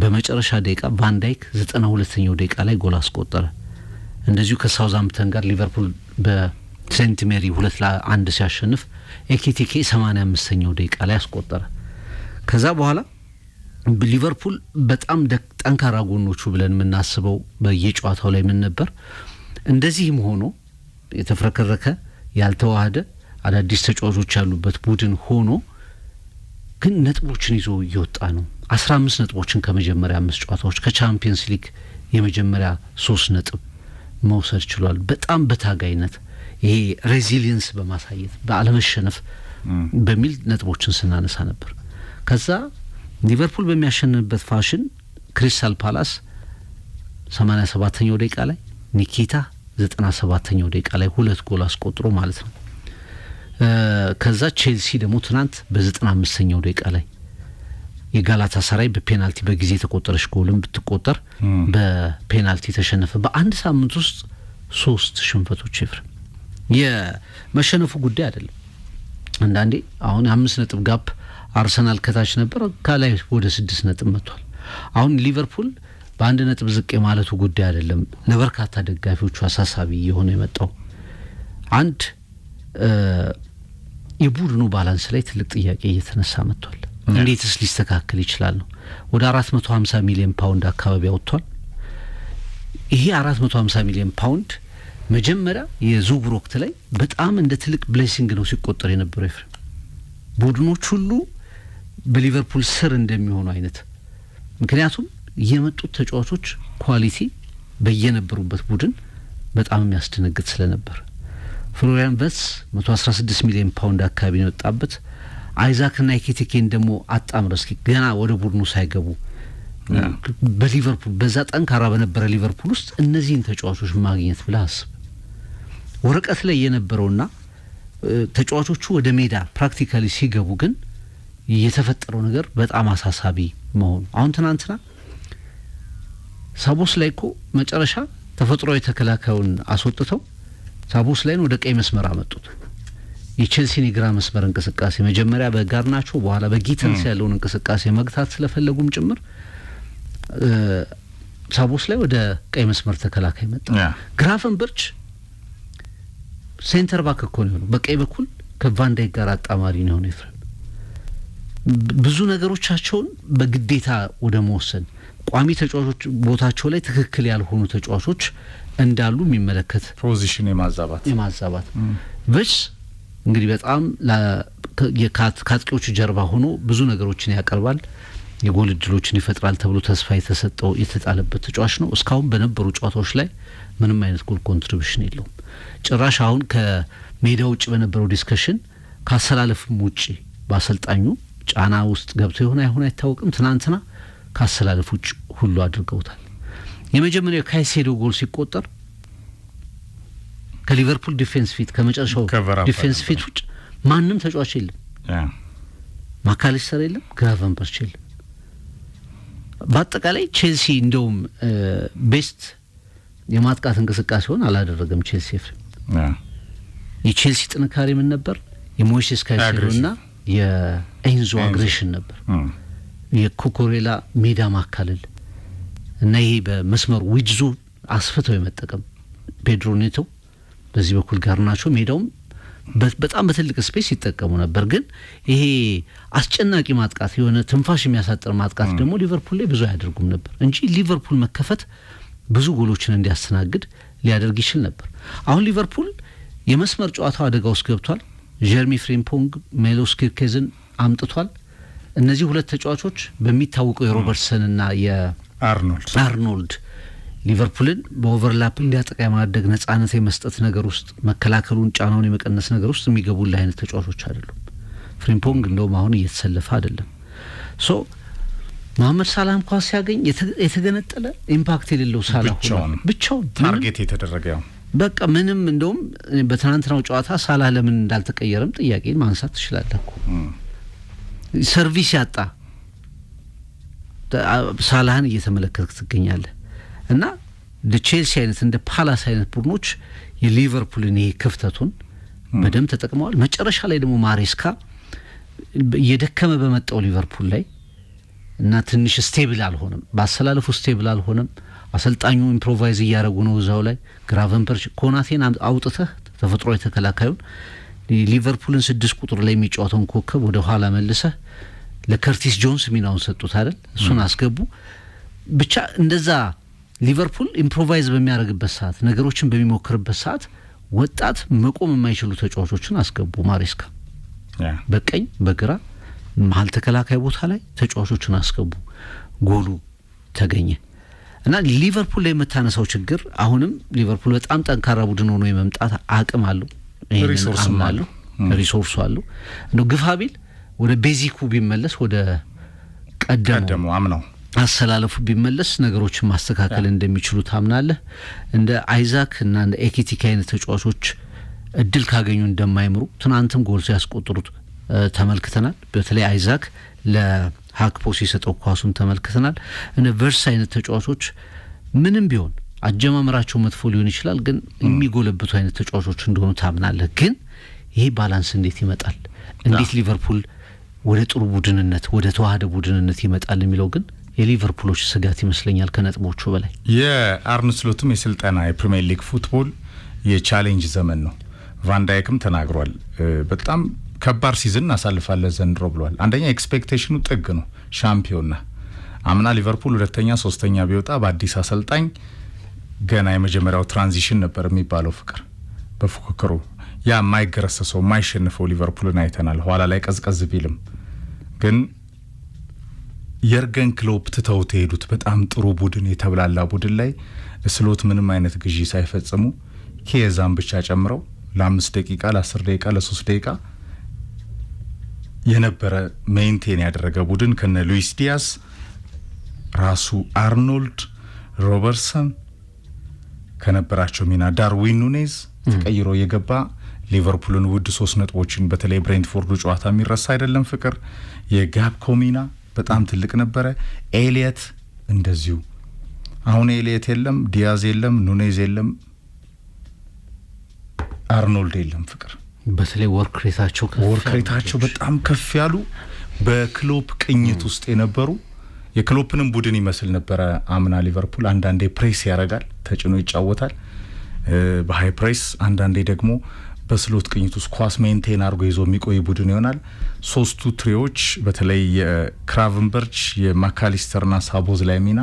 በመጨረሻ ደቂቃ ቫን ዳይክ 92ኛው ደቂቃ ላይ ጎል አስቆጠረ። እንደዚሁ ከሳውዛምፕተን ጋር ሊቨርፑል በሴንት ሜሪ 2-1 ሲያሸንፍ ኤኪቲኬ 85ኛው ደቂቃ ላይ አስቆጠረ። ከዛ በኋላ ሊቨርፑል በጣም ጠንካራ ጎኖቹ ብለን የምናስበው በየጨዋታው ላይ ምን ነበር? እንደዚህም ሆኖ የተፍረከረከ ያልተዋሃደ አዳዲስ ተጫዋቾች ያሉበት ቡድን ሆኖ ግን ነጥቦችን ይዞ እየወጣ ነው። 15 ነጥቦችን ከመጀመሪያ 5 ጨዋታዎች ከቻምፒየንስ ሊግ የመጀመሪያ 3 ነጥብ መውሰድ ችሏል። በጣም በታጋይነት ይሄ ሬዚሊየንስ በማሳየት በአለመሸነፍ በሚል ነጥቦችን ስናነሳ ነበር። ከዛ ሊቨርፑል በሚያሸንፍበት ፋሽን ክሪስታል ፓላስ 87ኛው ደቂቃ ላይ ኒኪታ 97ኛው ደቂቃ ላይ 2 ጎል አስቆጥሮ ማለት ነው። ከዛ ቼልሲ ደግሞ ትናንት በ95ኛው ደቂቃ ላይ የጋላታሳራይ በፔናልቲ በጊዜ የተቆጠረች ጎልም ብትቆጠር በፔናልቲ ተሸነፈ። በአንድ ሳምንት ውስጥ 3 ሽንፈቶች ይፍር የመሸነፉ ጉዳይ አይደለም። አንዳንዴ አሁን 5 ነጥብ ጋፕ አርሰናል ከታች ነበር፣ ከላይ ወደ 6 ነጥብ መጥቷል። አሁን ሊቨርፑል በአንድ ነጥብ ዝቅ የማለቱ ጉዳይ አይደለም ለበርካታ ደጋፊዎቹ አሳሳቢ የሆነ የመጣው አንድ የቡድኑ ባላንስ ላይ ትልቅ ጥያቄ እየተነሳ መጥቷል። እንዴትስ ሊስተካከል ይችላል ነው። ወደ 450 ሚሊዮን ፓውንድ አካባቢ አውጥቷል። ይሄ 450 ሚሊዮን ፓውንድ መጀመሪያ የዝውውር ወቅት ላይ በጣም እንደ ትልቅ ብሌሲንግ ነው ሲቆጠር የነበረው ኤፍሬም። ቡድኖች ሁሉ በሊቨርፑል ስር እንደሚሆኑ አይነት ምክንያቱም የመጡት ተጫዋቾች ኳሊቲ በየነበሩበት ቡድን በጣም የሚያስደነግጥ ስለነበር ፍሎሪያን ቨትስ 116 ሚሊዮን ፓውንድ አካባቢ ነው የወጣበት። አይዛክና ኤኪቲኬን ደግሞ አጣምረስ ገና ወደ ቡድኑ ሳይገቡ በሊቨርፑል በዛ ጠንካራ በነበረ ሊቨርፑል ውስጥ እነዚህን ተጫዋቾች ማግኘት ብለህ አስብ። ወረቀት ላይ የነበረውና ተጫዋቾቹ ወደ ሜዳ ፕራክቲካሊ ሲገቡ ግን የተፈጠረው ነገር በጣም አሳሳቢ መሆኑ አሁን ትናንትና ሳቦስ ላይ እኮ መጨረሻ ተፈጥሯዊ ተከላካዩን አስወጥተው ሳቦስ ላይን ወደ ቀይ መስመር አመጡት። የቼልሲን የግራ መስመር እንቅስቃሴ መጀመሪያ በጋርናቾ በኋላ በጊተንስ ያለውን እንቅስቃሴ መግታት ስለፈለጉም ጭምር ሳቦስ ላይ ወደ ቀይ መስመር ተከላካይ መጣ። ግራቨንበርች ሴንተር ባክ እኮ ነው በቀይ በኩል ከቫንዳይክ ጋር አጣማሪ ነው ኤፍሬም። ብዙ ነገሮቻቸውን በግዴታ ወደ መወሰን ቋሚ ተጫዋቾች ቦታቸው ላይ ትክክል ያልሆኑ ተጫዋቾች እንዳሉ የሚመለከት
ፖዚሽን የማዛባት
በስ እንግዲህ በጣም ከአጥቂዎቹ ጀርባ ሆኖ ብዙ ነገሮችን ያቀርባል፣ የጎል እድሎችን ይፈጥራል ተብሎ ተስፋ የተሰጠው የተጣለበት ተጫዋች ነው። እስካሁን በነበሩ ጨዋታዎች ላይ ምንም አይነት ጎል ኮንትሪቢዩሽን የለውም። ጭራሽ አሁን ከሜዳ ውጭ በነበረው ዲስከሽን ካሰላለፍም ውጭ በአሰልጣኙ ጫና ውስጥ ገብቶ ይሆን አይሆን አይታወቅም። ትናንትና ካሰላለፍ ውጭ ሁሉ አድርገውታል። የመጀመሪያው ካይሴዶ ጎል ሲቆጠር ከሊቨርፑል ዲፌንስ ፊት ከመጨረሻው ዲፌንስ ፊት ውጭ ማንም ተጫዋች የለም። ማካሊስተር የለም፣ ግራቨንበርች የለም። በአጠቃላይ ቼልሲ እንደውም ቤስት የማጥቃት እንቅስቃሴውን አላደረገም። ቼልሲ የቼልሲ ጥንካሬ ምን ነበር? የሞይሴስ ካይሴዶና የኤንዞ አግሬሽን ነበር። የኮኮሬላ ሜዳ ማካለል እና ይሄ በመስመሩ ዊድዙ አስፍተው የመጠቀም ፔድሮ ኔቶ በዚህ በኩል ጋር ናቸው። ሜዳውም በጣም በትልቅ ስፔስ ይጠቀሙ ነበር። ግን ይሄ አስጨናቂ ማጥቃት የሆነ ትንፋሽ የሚያሳጥር ማጥቃት ደግሞ ሊቨርፑል ላይ ብዙ አያደርጉም ነበር እንጂ ሊቨርፑል መከፈት ብዙ ጎሎችን እንዲያስተናግድ ሊያደርግ ይችል ነበር። አሁን ሊቨርፑል የመስመር ጨዋታው አደጋ ውስጥ ገብቷል። ጀርሚ ፍሪምፖንግ ሜሎስ ኪርኬዝን አምጥቷል። እነዚህ ሁለት ተጫዋቾች በሚታወቀው የሮበርትሰንና የአርኖልድ ሊቨርፑልን በኦቨርላፕ እንዲያጠቃ የማድረግ ነጻነት የመስጠት ነገር ውስጥ መከላከሉን ጫናውን የመቀነስ ነገር ውስጥ የሚገቡልህ አይነት ተጫዋቾች አይደሉም። ፍሪምፖንግ እንደውም አሁን እየተሰለፈ አይደለም። ሶ መሐመድ ሳላህ እንኳን ሲያገኝ የተገነጠለ ኢምፓክት የሌለው ሳላህ ብቻውን
ታርጌት የተደረገ ያው
በቃ ምንም እንደውም በትናንትናው ጨዋታ ሳላህ ለምን እንዳልተቀየረም ጥያቄን ማንሳት ትችላለህ እኮ ሰርቪስ ያጣ ሳላህን እየተመለከትክ ትገኛለህ። እና ቼልሲ አይነት እንደ ፓላስ አይነት ቡድኖች የሊቨርፑልን ይሄ ክፍተቱን በደንብ ተጠቅመዋል። መጨረሻ ላይ ደግሞ ማሬስካ እየደከመ በመጣው ሊቨርፑል ላይ እና ትንሽ ስቴብል አልሆነም፣ በአሰላለፉ ስቴብል አልሆነም። አሰልጣኙ ኢምፕሮቫይዝ እያደረጉ ነው እዛው ላይ ግራቨንበርች ኮናቴን አውጥተህ ተፈጥሯዊ ተከላካዩን ሊቨርፑልን 6 ቁጥር ላይ የሚጫወተውን ኮከብ ወደ ኋላ መልሰህ ለከርቲስ ጆንስ ሚናውን ሰጡት አይደል? እሱን አስገቡ። ብቻ እንደዛ ሊቨርፑል ኢምፕሮቫይዝ በሚያደርግበት ሰዓት ነገሮችን በሚሞክርበት ሰዓት ወጣት መቆም የማይችሉ ተጫዋቾችን አስገቡ። ማሬስካ በቀኝ በግራ መሀል ተከላካይ ቦታ ላይ ተጫዋቾችን አስገቡ። ጎሉ ተገኘ እና ሊቨርፑል ላይ የምታነሳው ችግር አሁንም ሊቨርፑል በጣም ጠንካራ ቡድን ሆኖ የመምጣት አቅም አለው፣ ሪሶርሱ አለው። እንደው ግፋቢል ወደ ቤዚኩ ቢመለስ ወደ ቀደሙ
አምነው
አሰላለፉ ቢመለስ ነገሮችን ማስተካከል እንደሚችሉ ታምናለህ። እንደ አይዛክ እና እንደ ኤኪቲክ አይነት ተጫዋቾች እድል ካገኙ እንደማይምሩ ትናንትም ጎል ሲያስቆጥሩት ተመልክተናል። በተለይ አይዛክ ለሃክፖ ሲሰጠው ኳሱን ተመልክተናል። እንደ ቨርስ አይነት ተጫዋቾች ምንም ቢሆን አጀማመራቸው መጥፎ ሊሆን ይችላል፣ ግን የሚጎለብቱ አይነት ተጫዋቾች እንደሆኑ ታምናለህ። ግን ይሄ ባላንስ እንዴት ይመጣል? እንዴት ሊቨርፑል ወደ ጥሩ ቡድንነት ወደ ተዋህደ ቡድንነት ይመጣል የሚለው ግን የሊቨርፑሎች ስጋት ይመስለኛል ከነጥቦቹ በላይ።
የአርነ ስሎትም የስልጠና የፕሪሚየር ሊግ ፉትቦል የቻሌንጅ ዘመን ነው። ቫን ዳይክም ተናግሯል። በጣም ከባድ ሲዝን እናሳልፋለን ዘንድሮ ብሏል። አንደኛ ኤክስፔክቴሽኑ ጥግ ነው። ሻምፒዮንና አምና ሊቨርፑል ሁለተኛ ሶስተኛ ቢወጣ በአዲስ አሰልጣኝ ገና የመጀመሪያው ትራንዚሽን ነበር የሚባለው ፍቅር በፉክክሩ ያ የማይገረሰሰው የማይሸንፈው ሊቨርፑልን አይተናል። ኋላ ላይ ቀዝቀዝ ቢልም ግን የርገን ክሎፕ ትተውት የሄዱት በጣም ጥሩ ቡድን የተብላላ ቡድን ላይ ስሎት ምንም አይነት ግዢ ሳይፈጽሙ ኬዛን ብቻ ጨምረው ለ5 ደቂቃ ለ10 ደቂቃ ለ3 ደቂቃ የነበረ ሜንቴን ያደረገ ቡድን ከነ ሉዊስ ዲያስ ራሱ አርኖልድ ሮበርትሰን ከነበራቸው ሚና ዳርዊን ኑኔዝ ተቀይሮ የገባ ሊቨርፑልን ውድ 3 ነጥቦችን በተለይ ብሬንትፎርዱ ጨዋታ የሚረሳ አይደለም ፍቅር የጋብ ኮሚና በጣም ትልቅ ነበረ። ኤሊየት እንደዚሁ አሁን ኤሊየት የለም፣ ዲያዝ የለም፣ ኑኔዝ የለም፣ አርኖልድ የለም ፍቅር
በተለይ ወርክሬታቸው
በጣም ከፍ ያሉ በክሎፕ ቅኝት ውስጥ የነበሩ የክሎፕንም ቡድን ይመስል ነበረ። አምና ሊቨርፑል አንዳንዴ ፕሬስ ያረጋል፣ ተጭኖ ይጫወታል በሃይ ፕሬስ፣ አንዳንዴ ደግሞ በስሎት ቅኝት ውስጥ ኳስ ሜንቴን አድርጎ ይዞ የሚቆይ ቡድን ይሆናል። ሶስቱ ትሪዎች በተለይ የክራቨንበርች የማካሊስተርና ሳቦዝ ላይ ሚና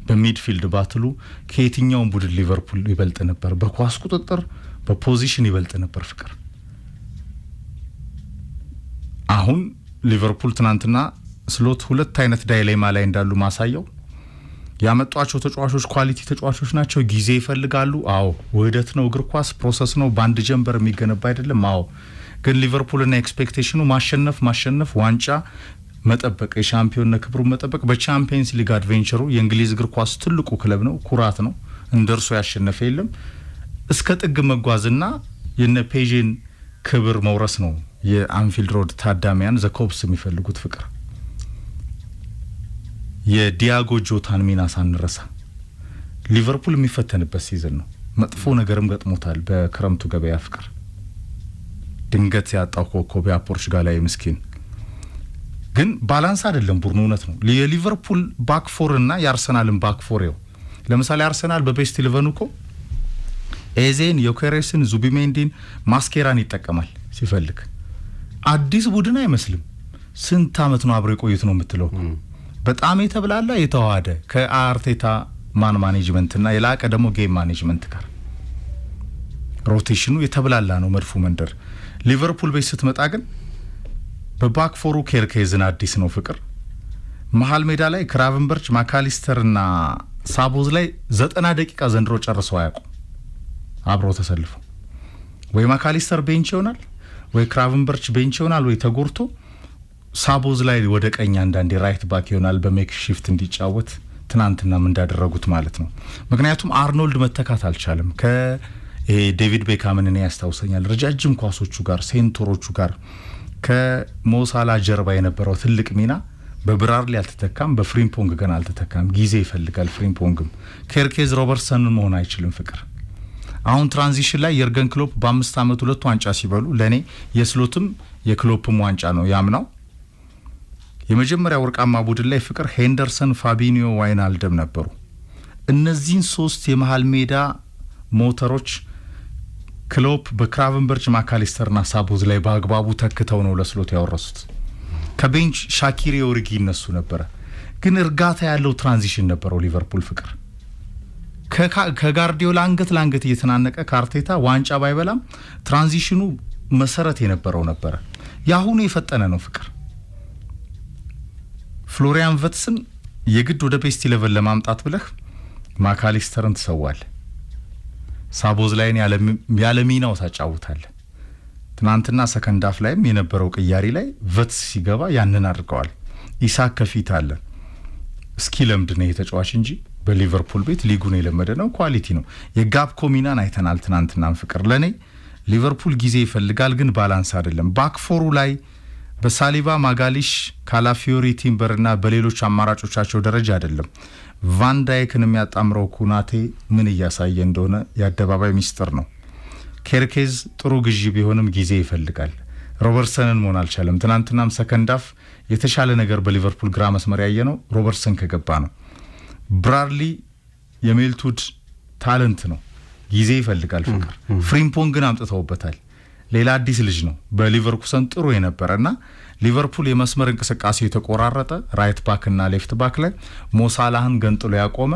በሚድፊልድ ባትሉ ከየትኛውም ቡድን ሊቨርፑል ይበልጥ ነበር። በኳስ ቁጥጥር በፖዚሽን ይበልጥ ነበር ፍቅር። አሁን ሊቨርፑል ትናንትና ስሎት ሁለት አይነት ዳይሌማ ላይ እንዳሉ ማሳየው ያመጧቸው ተጫዋቾች ኳሊቲ ተጫዋቾች ናቸው። ጊዜ ይፈልጋሉ። አዎ ውህደት ነው፣ እግር ኳስ ፕሮሰስ ነው፣ ባንድ ጀንበር የሚገነባ አይደለም። አዎ ግን ሊቨርፑልና ኤክስፔክቴሽኑ ማሸነፍ፣ ዋንጫ መጠበቅ፣ የሻምፒዮንነት ክብሩን መጠበቅ። በቻምፒየንስ ሊግ አድቬንቸሩ የእንግሊዝ እግር ኳስ ትልቁ ክለብ ነው፣ ኩራት ነው። እንደርሱ ያሸነፈ የለም። እስከ ጥግ መጓዝና የነ ፔዥን ክብር መውረስ ነው የአንፊልድ ሮድ ታዳሚያን ዘኮብስ የሚፈልጉት ፍቅር። የዲያጎ ጆታን ሚና ሳንረሳ ሊቨርፑል የሚፈተንበት ሲዝን ነው። መጥፎ ነገርም ገጥሞታል በክረምቱ ገበያ ፍቅር። ድንገት ያጣው ኮከብ የፖርቹጋላዊ ምስኪን ግን ባላንስ አይደለም ቡድኑ። እውነት ነው የሊቨርፑል ባክፎር እና የአርሰናልን ባክፎር ነው። ለምሳሌ አርሰናል በቤስት 11 እኮ ኤዜን፣ ዮኬሬስን፣ ዙቢሜንዲን፣ ማስኬራን ይጠቀማል ሲፈልግ። አዲስ ቡድን አይመስልም። ስንት አመት ነው አብሮ የቆዩት ነው የምትለው። በጣም የተብላላ የተዋሃደ ከአርቴታ ማን ማኔጅመንትና የላቀ ደግሞ ጌም ማኔጅመንት ጋር ሮቴሽኑ የተብላላ ነው መድፉ መንደር። ሊቨርፑል ቤት ስትመጣ ግን በባክፎሩ ኬርኬዝን አዲስ ነው ፍቅር። መሀል ሜዳ ላይ ክራቨንበርች፣ ማካሊስተርና ሳቦዝ ላይ 90 ደቂቃ ዘንድሮ ጨርሰው አያውቁም አብሮ ተሰልፎ። ወይ ማካሊስተር ቤንች ይሆናል፣ ወይ ክራቨንበርች ቤንች ይሆናል፣ ወይ ተጎርቶ ሳቦዝ ላይ ወደ ቀኝ አንዳንዴ ራይት ባክ ይሆናል በሜክ ሺፍት እንዲጫወት ትናንትናም እንዳደረጉት ማለት ነው። ምክንያቱም አርኖልድ መተካት አልቻለም። ከዴቪድ ቤካምን እኔ ያስታውሰኛል ረጃጅም ኳሶቹ ጋር ሴንተሮቹ ጋር ከሞሳላ ጀርባ የነበረው ትልቅ ሚና በብራርሊ አልተተካም፣ በፍሪምፖንግ ገና አልተተካም። ጊዜ ይፈልጋል ፍሪምፖንግም። ኬርኬዝ ሮበርትሰንን መሆን አይችልም ፍቅር። አሁን ትራንዚሽን ላይ የርገን ክሎፕ በ5 አመት 2 ዋንጫ ሲበሉ ለኔ የስሎትም የክሎፕም ዋንጫ ነው ያምናው። የመጀመሪያ ወርቃማ ቡድን ላይ ፍቅር ሄንደርሰን፣ ፋቢኒዮ፣ ዋይናልደም ነበሩ። እነዚህን 3 የመሃል ሜዳ ሞተሮች ክሎፕ በክራቨንበርች፣ ማካሊስተርና ሳቦዝ ላይ በአግባቡ ተክተው ነው ለስሎት ያወረሱት። ከቤንች ሻኪሪ ኦሪጊ ይነሱ ነበረ፣ ግን እርጋታ ያለው ትራንዚሽን ነበረው ሊቨርፑል ፍቅር። ከጋርዲዮላ አንገት ለአንገት እየተናነቀ ካርቴታ ዋንጫ ባይበላም ትራንዚሽኑ መሰረት የነበረው ነበረ። ያሁኑ የፈጠነ ነው ፍቅር። ፍሎሪያን ቨትስን የግድ ወደ ቤስት 11 ለማምጣት ብለህ ማካሊስተርን ትሰዋል፣ ሳቦዝ ላይን ያለ ሚናው ታጫውታል። ትናንትና ሰከንድ አፍ ላይም የነበረው ቅያሪ ላይ ቨትስ ሲገባ ያንን አድርገዋል። ኢሳክ ከፊት አለ። እስኪ ለምድ ነው የተጫዋች እንጂ በሊቨርፑል ቤት ሊጉን የለመደ ነው፣ ኳሊቲ ነው። የጋብ ኮሚናን አይተናል ትናንትናም ፍቅር። ለኔ ሊቨርፑል ጊዜ ይፈልጋል፣ ግን ባላንስ አይደለም። ባክፎሩ ላይ በሳሊባ፣ ማጋሊሽ፣ ካላፊዮሪ፣ ቲምበርና በሌሎች አማራጮቻቸው ደረጃ አይደለም። ቫን ዳይክን የሚያጣምረው ኩናቴ ምን እያሳየ እንደሆነ የአደባባይ ሚስጥር ነው። ኬርኬዝ ጥሩ ግዢ ቢሆንም ጊዜ ይፈልጋል። ሮበርትሰንን መሆን አልቻለም። ትናንትናም ሰከንድ አፍ የተሻለ ነገር በሊቨርፑል ግራ መስመር ያየነው ሮበርትሰን ከገባ ነው። ብራድሊ የሜልቱድ ታለንት ነው፣ ጊዜ ይፈልጋል። ፍቅር ፍሪምፖንግን አምጥተውበታል። ሌላ አዲስ ልጅ ነው በሊቨርኩሰን ጥሩ የነበረና ሊቨርፑል የመስመር እንቅስቃሴ የተቆራረጠ ራይት ባክ እና ሌፍት ባክ ላይ ሞሳላህን ገንጥሎ ያቆመ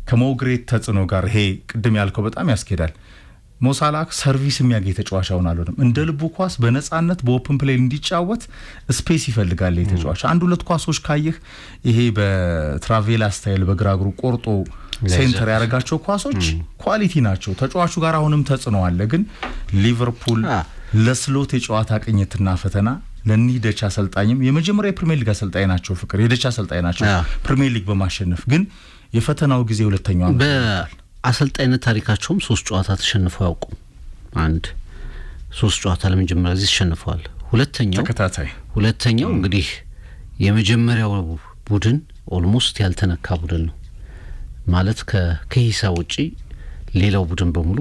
ከሞግሬት ተጽዕኖ ጋር ይሄ ቅድም ያልከው በጣም ያስኬዳል። ሞሳላህ ሰርቪስ የሚያገኝ ተጫዋች አልሆነም። እንደ ልቡ ኳስ በነጻነት በኦፕን ፕሌይ እንዲጫወት ስፔስ ይፈልጋል ተጫዋች። አንድ ሁለት ኳሶች ካየህ ይሄ በትራቬላ ስታይል በግራ እግሩ ቆርጦ ሴንተር ያደረጋቸው ኳሶች ኳሊቲ ናቸው። ተጫዋቹ ጋር አሁንም ተጽዕኖ አለ። ግን ሊቨርፑል ለስሎት የጨዋታ ቅኝትና ፈተና ለኒህ ደቻ አሰልጣኝም የመጀመሪያ የፕሪሚየር ሊግ አሰልጣኝ ናቸው። ፍቅር የደቻ አሰልጣኝ ናቸው ፕሪሚየር ሊግ በማሸነፍ ግን የፈተናው ጊዜ ሁለተኛው
በአሰልጣኝነት ታሪካቸውም 3 ጨዋታ ተሸንፈው ያውቁም። 3 ጨዋታ ለመጀመሪያ ጊዜ ተሸንፈዋል። ሁለተኛው እንግዲህ የመጀመሪያው ቡድን ኦልሞስት ያልተነካ ቡድን ነው ማለት ከሂሳብ ውጪ ሌላው ቡድን በሙሉ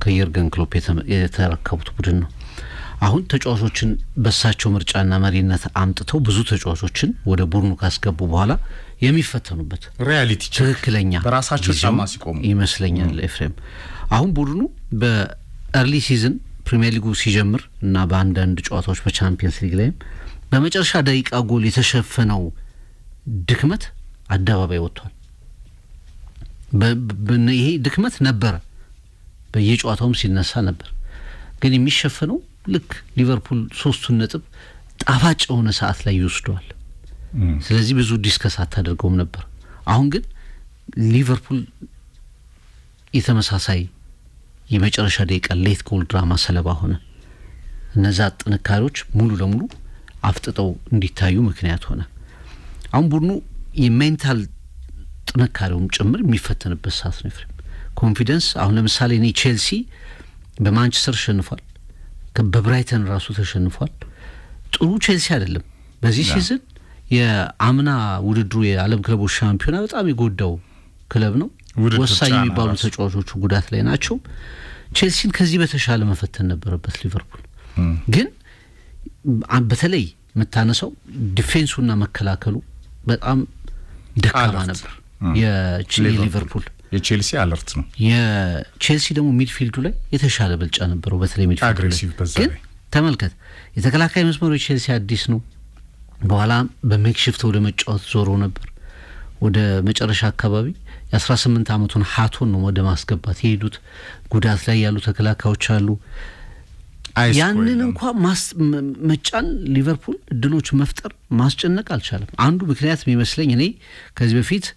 ከየርገን ክሎፕ የተረከቡት ቡድን ነው። አሁን ተጫዋቾችን በሳቸው ምርጫና መሪነት አምጥተው ብዙ ተጫዋቾችን ወደ ቡድኑ ካስገቡ በኋላ የሚፈተኑበት
ሪያሊቲ
ትክክለኛ
በራሳቸው ጫማ ሲቆሙ ይመስለኛል።
ኤፍሬም አሁን ቡድኑ በኤርሊ ሲዝን ፕሪሚየር ሊጉ ሲጀምር እና በአንዳንድ ጨዋታዎች በቻምፒየንስ ሊግ ላይም በመጨረሻ ደቂቃ ጎል የተሸፈነው ድክመት አደባባይ ወጥቷል። ይሄ ድክመት ነበረ፣ በየጨዋታውም ሲነሳ ነበር። ግን የሚሸፈነው ልክ ሊቨርፑል 3 ነጥብ ጣፋጭ የሆነ ሰዓት ላይ ይወስደዋል። ስለዚህ ብዙ ዲስከስ አታደርገውም ነበር። አሁን ግን ሊቨርፑል የተመሳሳይ የመጨረሻ ደቂቃ ሌት ጎል ድራማ ሰለባ ሆነ። እነዛ ጥንካሬዎች ሙሉ ለሙሉ አፍጥጠው እንዲታዩ ምክንያት ሆነ። አሁን ቡድኑ የሜንታል ጥንካሬውም ጭምር የሚፈተንበት ሰዓት ነው። ፍሬም ኮንፊደንስ አሁን ለምሳሌ እኔ ቼልሲ በማንቸስተር ተሸንፏል፣ በብራይተን ራሱ ተሸንፏል። ጥሩ ቼልሲ አይደለም በዚህ ሲዝን። የአምና ውድድሩ የዓለም ክለቦች ሻምፒዮና በጣም የጎዳው ክለብ ነው። ወሳኝ የሚባሉ ተጫዋቾቹ ጉዳት ላይ ናቸው። ቼልሲን ከዚህ በተሻለ መፈተን ነበረበት ሊቨርፑል። ግን በተለይ የምታነሳው ዲፌንሱና መከላከሉ በጣም ደካማ ነበር። የሊቨርፑል
የቼልሲ አለርት ነው።
የቼልሲ ደግሞ ሚድፊልዱ ላይ የተሻለ ብልጫ ነበረው። በተለይ ሚድፊልዱ
አግሬሲቭ በዛ ላይ
ተመልከት። የተከላካይ መስመሩ የቼልሲ አዲስ ነው። በኋላ በሜክሺፍት ወደ መጫወት ዞሮ ነበር። ወደ መጨረሻ አካባቢ የ18 ዓመቱን ሃቶን ነው ወደ ማስገባት የሄዱት። ጉዳት ላይ ያሉ ተከላካዮች አሉ። ያንን እንኳን መጫን ሊቨርፑል እድሎች መፍጠር ማስጨነቅ አልቻለም። አንዱ ምክንያት የሚመስለኝ እኔ ከዚህ በፊት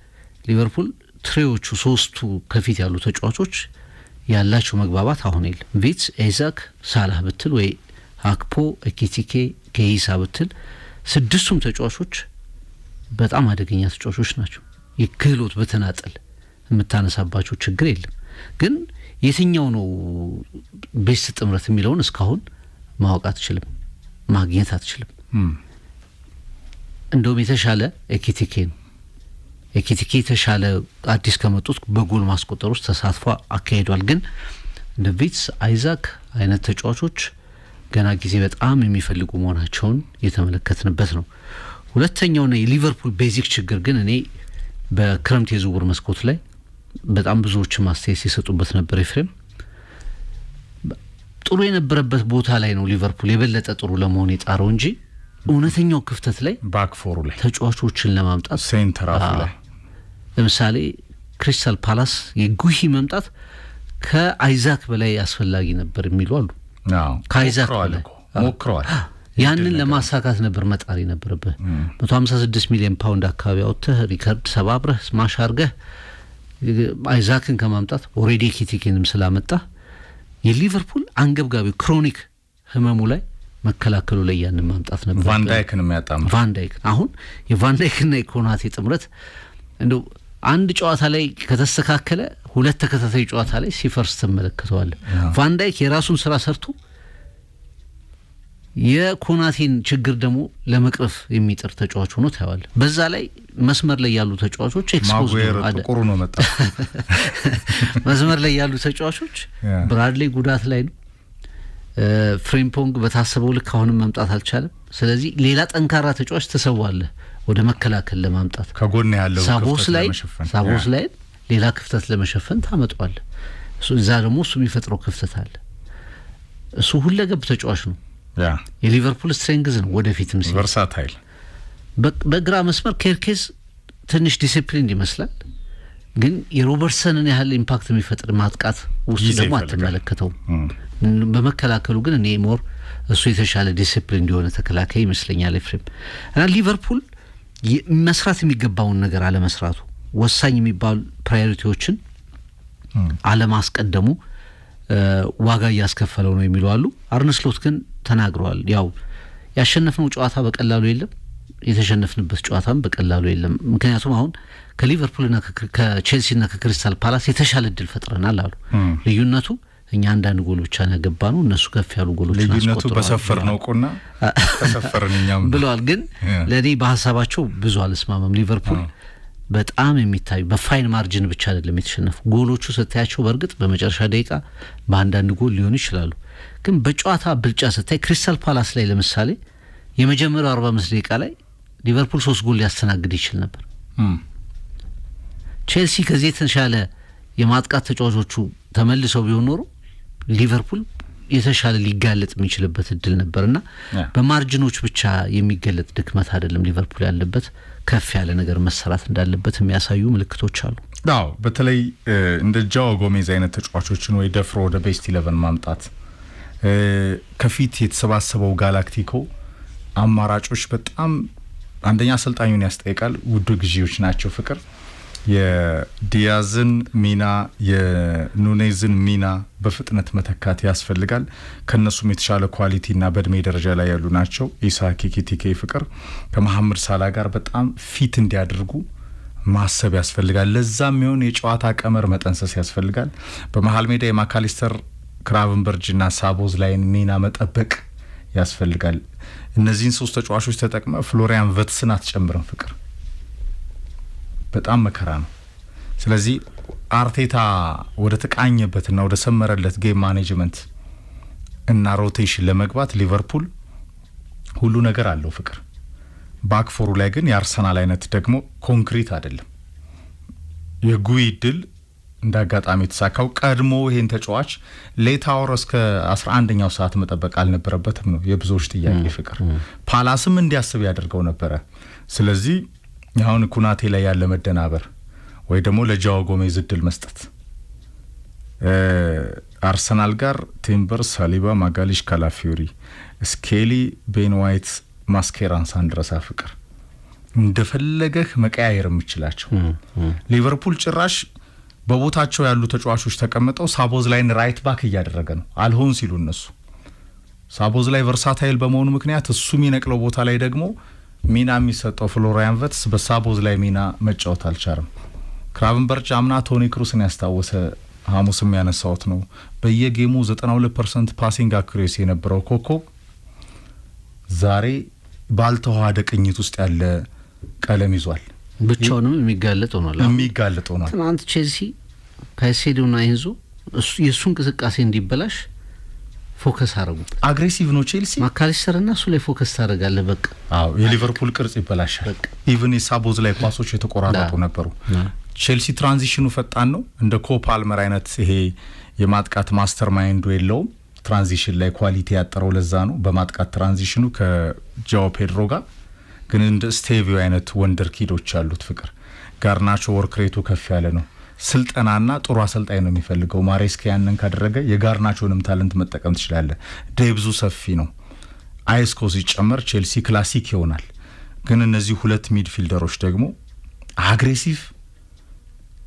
ሊቨርፑል ትሬዎቹ 3ቱ ከፊት ያሉ ተጫዋቾች ያላቸው መግባባት አሁን የለም። ቪትስ፣ ኤዛክ፣ ሳላህ ብትል ወይ አክፖ፣ ኤኪቲኬ፣ ኬይሳ ብትል 6ቱም ተጫዋቾች በጣም አደገኛ ተጫዋቾች ናቸው። የክህሎት በተናጠል የምታነሳባቸው ችግር የለም። ግን የትኛው ነው ቤስት ጥምረት የሚለውን እስካሁን ማወቅ አትችልም፣ ማግኘት አትችልም። እንደውም የተሻለ ኤኪቲኬ ነው። ኤኪቲኬ የተሻለ አዲስ ከመጡት በጎል ማስቆጠር ውስጥ ተሳትፎ አካሂዷል። ግን እንደ ቪትስ፣ አይዛክ አይነት ተጫዋቾች ገና ጊዜ በጣም የሚፈልጉ መሆናቸውን የተመለከትንበት ነው። ሁለተኛውና የሊቨርፑል ቤዚክ ችግር ግን እኔ በክረምት የዝውውር መስኮት ላይ በጣም ብዙዎች ማስተያየት ሲሰጡበት ነበር። ኤፍሬም ጥሩ የነበረበት ቦታ ላይ ነው ሊቨርፑል የበለጠ ጥሩ ለመሆን የጣረው እንጂ እውነተኛው ክፍተት ላይ
ባክፎሩ ላይ
ተጫዋቾችን ለማምጣት
ሴንተር አፍ ላይ
ለምሳሌ ክሪስታል ፓላስ የጉሂ መምጣት ከአይዛክ በላይ አስፈላጊ ነበር የሚሉ አሉ። ከአይዛክ በላይ
ሞክረዋል።
ያንን ለማሳካት ነበር መጣር የነበረበት። 156 ሚሊዮን ፓውንድ አካባቢ አውጥተህ ሪከርድ ሰባብረህ ስማሽ አድርገህ አይዛክን ከማምጣት ኦሬዲ ኪቲኪንም ስላመጣ የሊቨርፑል አንገብጋቢ ክሮኒክ ህመሙ ላይ መከላከሉ ላይ ያንን ማምጣት ነበር።
ቫንዳይክን የሚያጣም
ቫንዳይክ አሁን የቫንዳይክና የኮናቴ ጥምረት እንደው አንድ ጨዋታ ላይ ከተስተካከለ 2 ተከታታይ ጨዋታ ላይ ሲፈርስ ተመለከተዋለህ። ቫንዳይክ የራሱን ስራ ሰርቶ የኮናቴን ችግር ደግሞ ለመቅረፍ የሚጥር ተጫዋች ሆኖ ታያለህ። በዛ ላይ መስመር ላይ ያሉ ተጫዋቾች ኤክስፖዝ
ነው መጣ።
መስመር ላይ ያሉ ተጫዋቾች ብራድሊ ጉዳት ላይ ነው። ፍሬምፖንግ በታሰበው ልክ አሁንም መምጣት አልቻለም። ስለዚህ ሌላ ጠንካራ ተጫዋች ተሰዋለህ ወደ መከላከል ለማምጣት
ከጎን ያለው
ሳቦስ ላይ ሌላ ክፍተት ለመሸፈን ታመጣዋለህ። እዛ ደግሞ እሱ የሚፈጥረው ክፍተት አለ። እሱ ሁለገብ ተጫዋች ነው። የሊቨርፑል ስትሬንግዝ ነው። ወደፊትም
ቨርሳታይል
በግራ መስመር ኬርኬዝ ትንሽ ዲሲፕሊን ይመስላል፣ ግን የሮበርትሰንን ያህል ኢምፓክት የሚፈጥር ማጥቃት ውስጥ ደግሞ አትመለከተው። በመከላከሉ ግን እኔ ሞር እሱ የተሻለ ዲሲፕሊን እንዲሆነ ተከላካይ ይመስለኛል ኤፍሬም። እና ሊቨርፑል መስራት የሚገባውን ነገር አለመስራቱ፣ ወሳኝ የሚባሉ ፕራዮሪቲዎችን አለማስቀደሙ ዋጋ እያስከፈለው ነው የሚሉ አሉ። አርነ ስሎት ግን ተናግረዋል። ያው ያሸነፍነው ጨዋታ በቀላሉ የለም፣ የተሸነፍንበት ጨዋታም በቀላሉ የለም። ምክንያቱም አሁን ከሊቨርፑልና ከቼልሲና ከክሪስታል ፓላስ የተሻለ እድል ፈጥረናል አሉ። ልዩነቱ እኛ አንዳንድ ጎል ብቻ ነው ያገባነው፣ እነሱ ከፍ ያሉ ጎሎች አስቆጥረዋል። ልዩነቱ
በሰፈር ነው ቆና ተሰፈርን እኛም
ብለዋል። ግን ለኔ በሐሳባቸው ብዙ አልስማማም። ሊቨርፑል በጣም የሚታዩ በፋይን ማርጂን ብቻ አይደለም የተሸነፉ። ጎሎቹ ስታያቸው በእርግጥ በመጨረሻ ደቂቃ በአንዳንድ ጎል ሊሆኑ ይችላሉ፣ ግን በጨዋታ ብልጫ ስታይ ክሪስታል ፓላስ ላይ ለምሳሌ የመጀመሪያው 45 ደቂቃ ላይ ሊቨርፑል 3 ጎል ሊያስተናግድ ይችል ነበር። ቼልሲ ከዚህ የተሻለ የማጥቃት ተጫዋቾቹ ተመልሰው ቢሆን ኖሮ ሊቨርፑል የተሻለ ሊጋለጥ የሚችልበት እድል ነበርና በማርጂኖች ብቻ የሚገለጥ ድክመት አይደለም ሊቨርፑል ያለበት፣ ከፍ ያለ ነገር መሰራት እንዳለበት የሚያሳዩ ምልክቶች አሉ።
አዎ በተለይ እንደ ጃኦ ጎሜዝ አይነት ተጫዋቾችን ወይ ደፍሮ ወደ ቤስት 11 ማምጣት፣ ከፊት የተሰባሰበው ጋላክቲኮ አማራጮች በጣም አንደኛ አሰልጣኙን ያስጠይቃል። ውድ ግዢዎች ናቸው። ፍቅር የዲያዝን ሚና የኑኔዝን ሚና በፍጥነት መተካት ያስፈልጋል። ከነሱም የተሻለ ኳሊቲና በእድሜ ደረጃ ላይ ያሉ ናቸው። ኢሳክ ኪቲኬ ፍቅር ከመሐመድ ሳላ ጋር በጣም ፊት እንዲያደርጉ ማሰብ ያስፈልጋል። ለዛም ይሁን የጨዋታ ቀመር መጠንሰስ ያስፈልጋል። በመሃል ሜዳ የማካሊስተር ክራቨንበርጅና ሳቦዝ ላይን ሚና መጠበቅ ያስፈልጋል። እነዚህን 3 ተጫዋቾች ተጠቅመ ፍሎሪያን ቨትስን አትጨምርም ፍቅር፣ በጣም መከራ ነው። ስለዚህ አርቴታ ወደ ተቃኘበትና ወደ ሰመረለት ጌም ማኔጅመንት እና ሮቴሽን ለመግባት ሊቨርፑል ሁሉ ነገር አለው ፍቅር። ባክፎሩ ላይ ግን የአርሰናል አይነት ደግሞ ኮንክሪት አይደለም። የጉይ ድል እንዳጋጣሚ የተሳካው ቀድሞ ይሄን ተጫዋች ሌት አወር እስከ 11ኛው ሰዓት መጠበቅ አልነበረበትም ነው የብዙዎች ጥያቄ ፍቅር። ፓላስም እንዲያስብ ያደርገው ነበረ። ስለዚህ አሁን ኩናቴ ላይ ያለ መደናበር ወይ ደግሞ ለጃኦ ጎሜዝ እድል መስጠት፣ አርሰናል ጋር ቲምበር፣ ሳሊባ፣ ማጋሊሽ፣ ካላፊዮሪ፣ ስኬሊ፣ ቤን ዋይት፣ ማስኬራን ሳንድረሳ ፍቅር እንደፈለገህ መቀያየር የምችላቸው። ሊቨርፑል ጭራሽ በቦታቸው ያሉ ተጫዋቾች ተቀምጠው ሳቦዝ ላይን ራይት ባክ እያደረገ ነው አልሆን ሲሉ እነሱ። ሳቦዝ ላይ ቨርሳታይል በመሆኑ ምክንያት እሱ የሚነቅለው ቦታ ላይ ደግሞ ሚና የሚሰጠው ፍሎሪያን ቨትስ በሳቦዝ ላይ ሚና መጫወት አልቻለም። ክራቨንበርች አምና ቶኒ ክሩስን ያስታወሰ ሐሙስም ያነሳውት ነው። በየጌሙ 92% ፓሲንግ አኩሬሲ የነበረው ኮከብ ዛሬ ባልተዋሃደ ቅኝት ውስጥ ያለ ቀለም ይዟል።
ብቻውንም የሚጋለጥ ሆኗል። ትናንት ቼልሲ ካይሴዶና ኢንዞ የሱ እንቅስቃሴ እንዲበላሽ ፎከስ አረጉ። አግሬሲቭ ነው ቼልሲ። ማካሊስተርና እሱ ላይ ፎከስ ታደርጋለህ በቃ።
አዎ የሊቨርፑል ቅርጽ ይበላሻል። ኢቭን የሳቦዝ ላይ ኳሶች የተቆራረጡ ነበሩ። ቼልሲ ትራንዚሽኑ ፈጣን ነው። እንደ ኮፓልመር አይነት ይሄ የማጥቃት ማስተር ማይንዱ የለውም። ትራንዚሽን ላይ ኳሊቲ ያጠረው ለዛ ነው። በማጥቃት ትራንዚሽኑ ከጃኦ ፔድሮ ጋር ግን እንደ ስቴቪዮ አይነት ወንደር ኪዶች አሉት ፍቅር። ጋርናቾ ወርክሬቱ ከፍ ያለ ነው። ስልጠናና ጥሩ አሰልጣኝ ነው የሚፈልገው። ማሬስካ ያንን ካደረገ የጋርናቾንም ታለንት መጠቀም ትችላለህ። ዴብዙ ሰፊ ነው። አይስኮ ሲጨመር ቼልሲ ክላሲክ ይሆናል። ግን እነዚህ 2 ሚድፊልደሮች ደግሞ አግሬሲቭ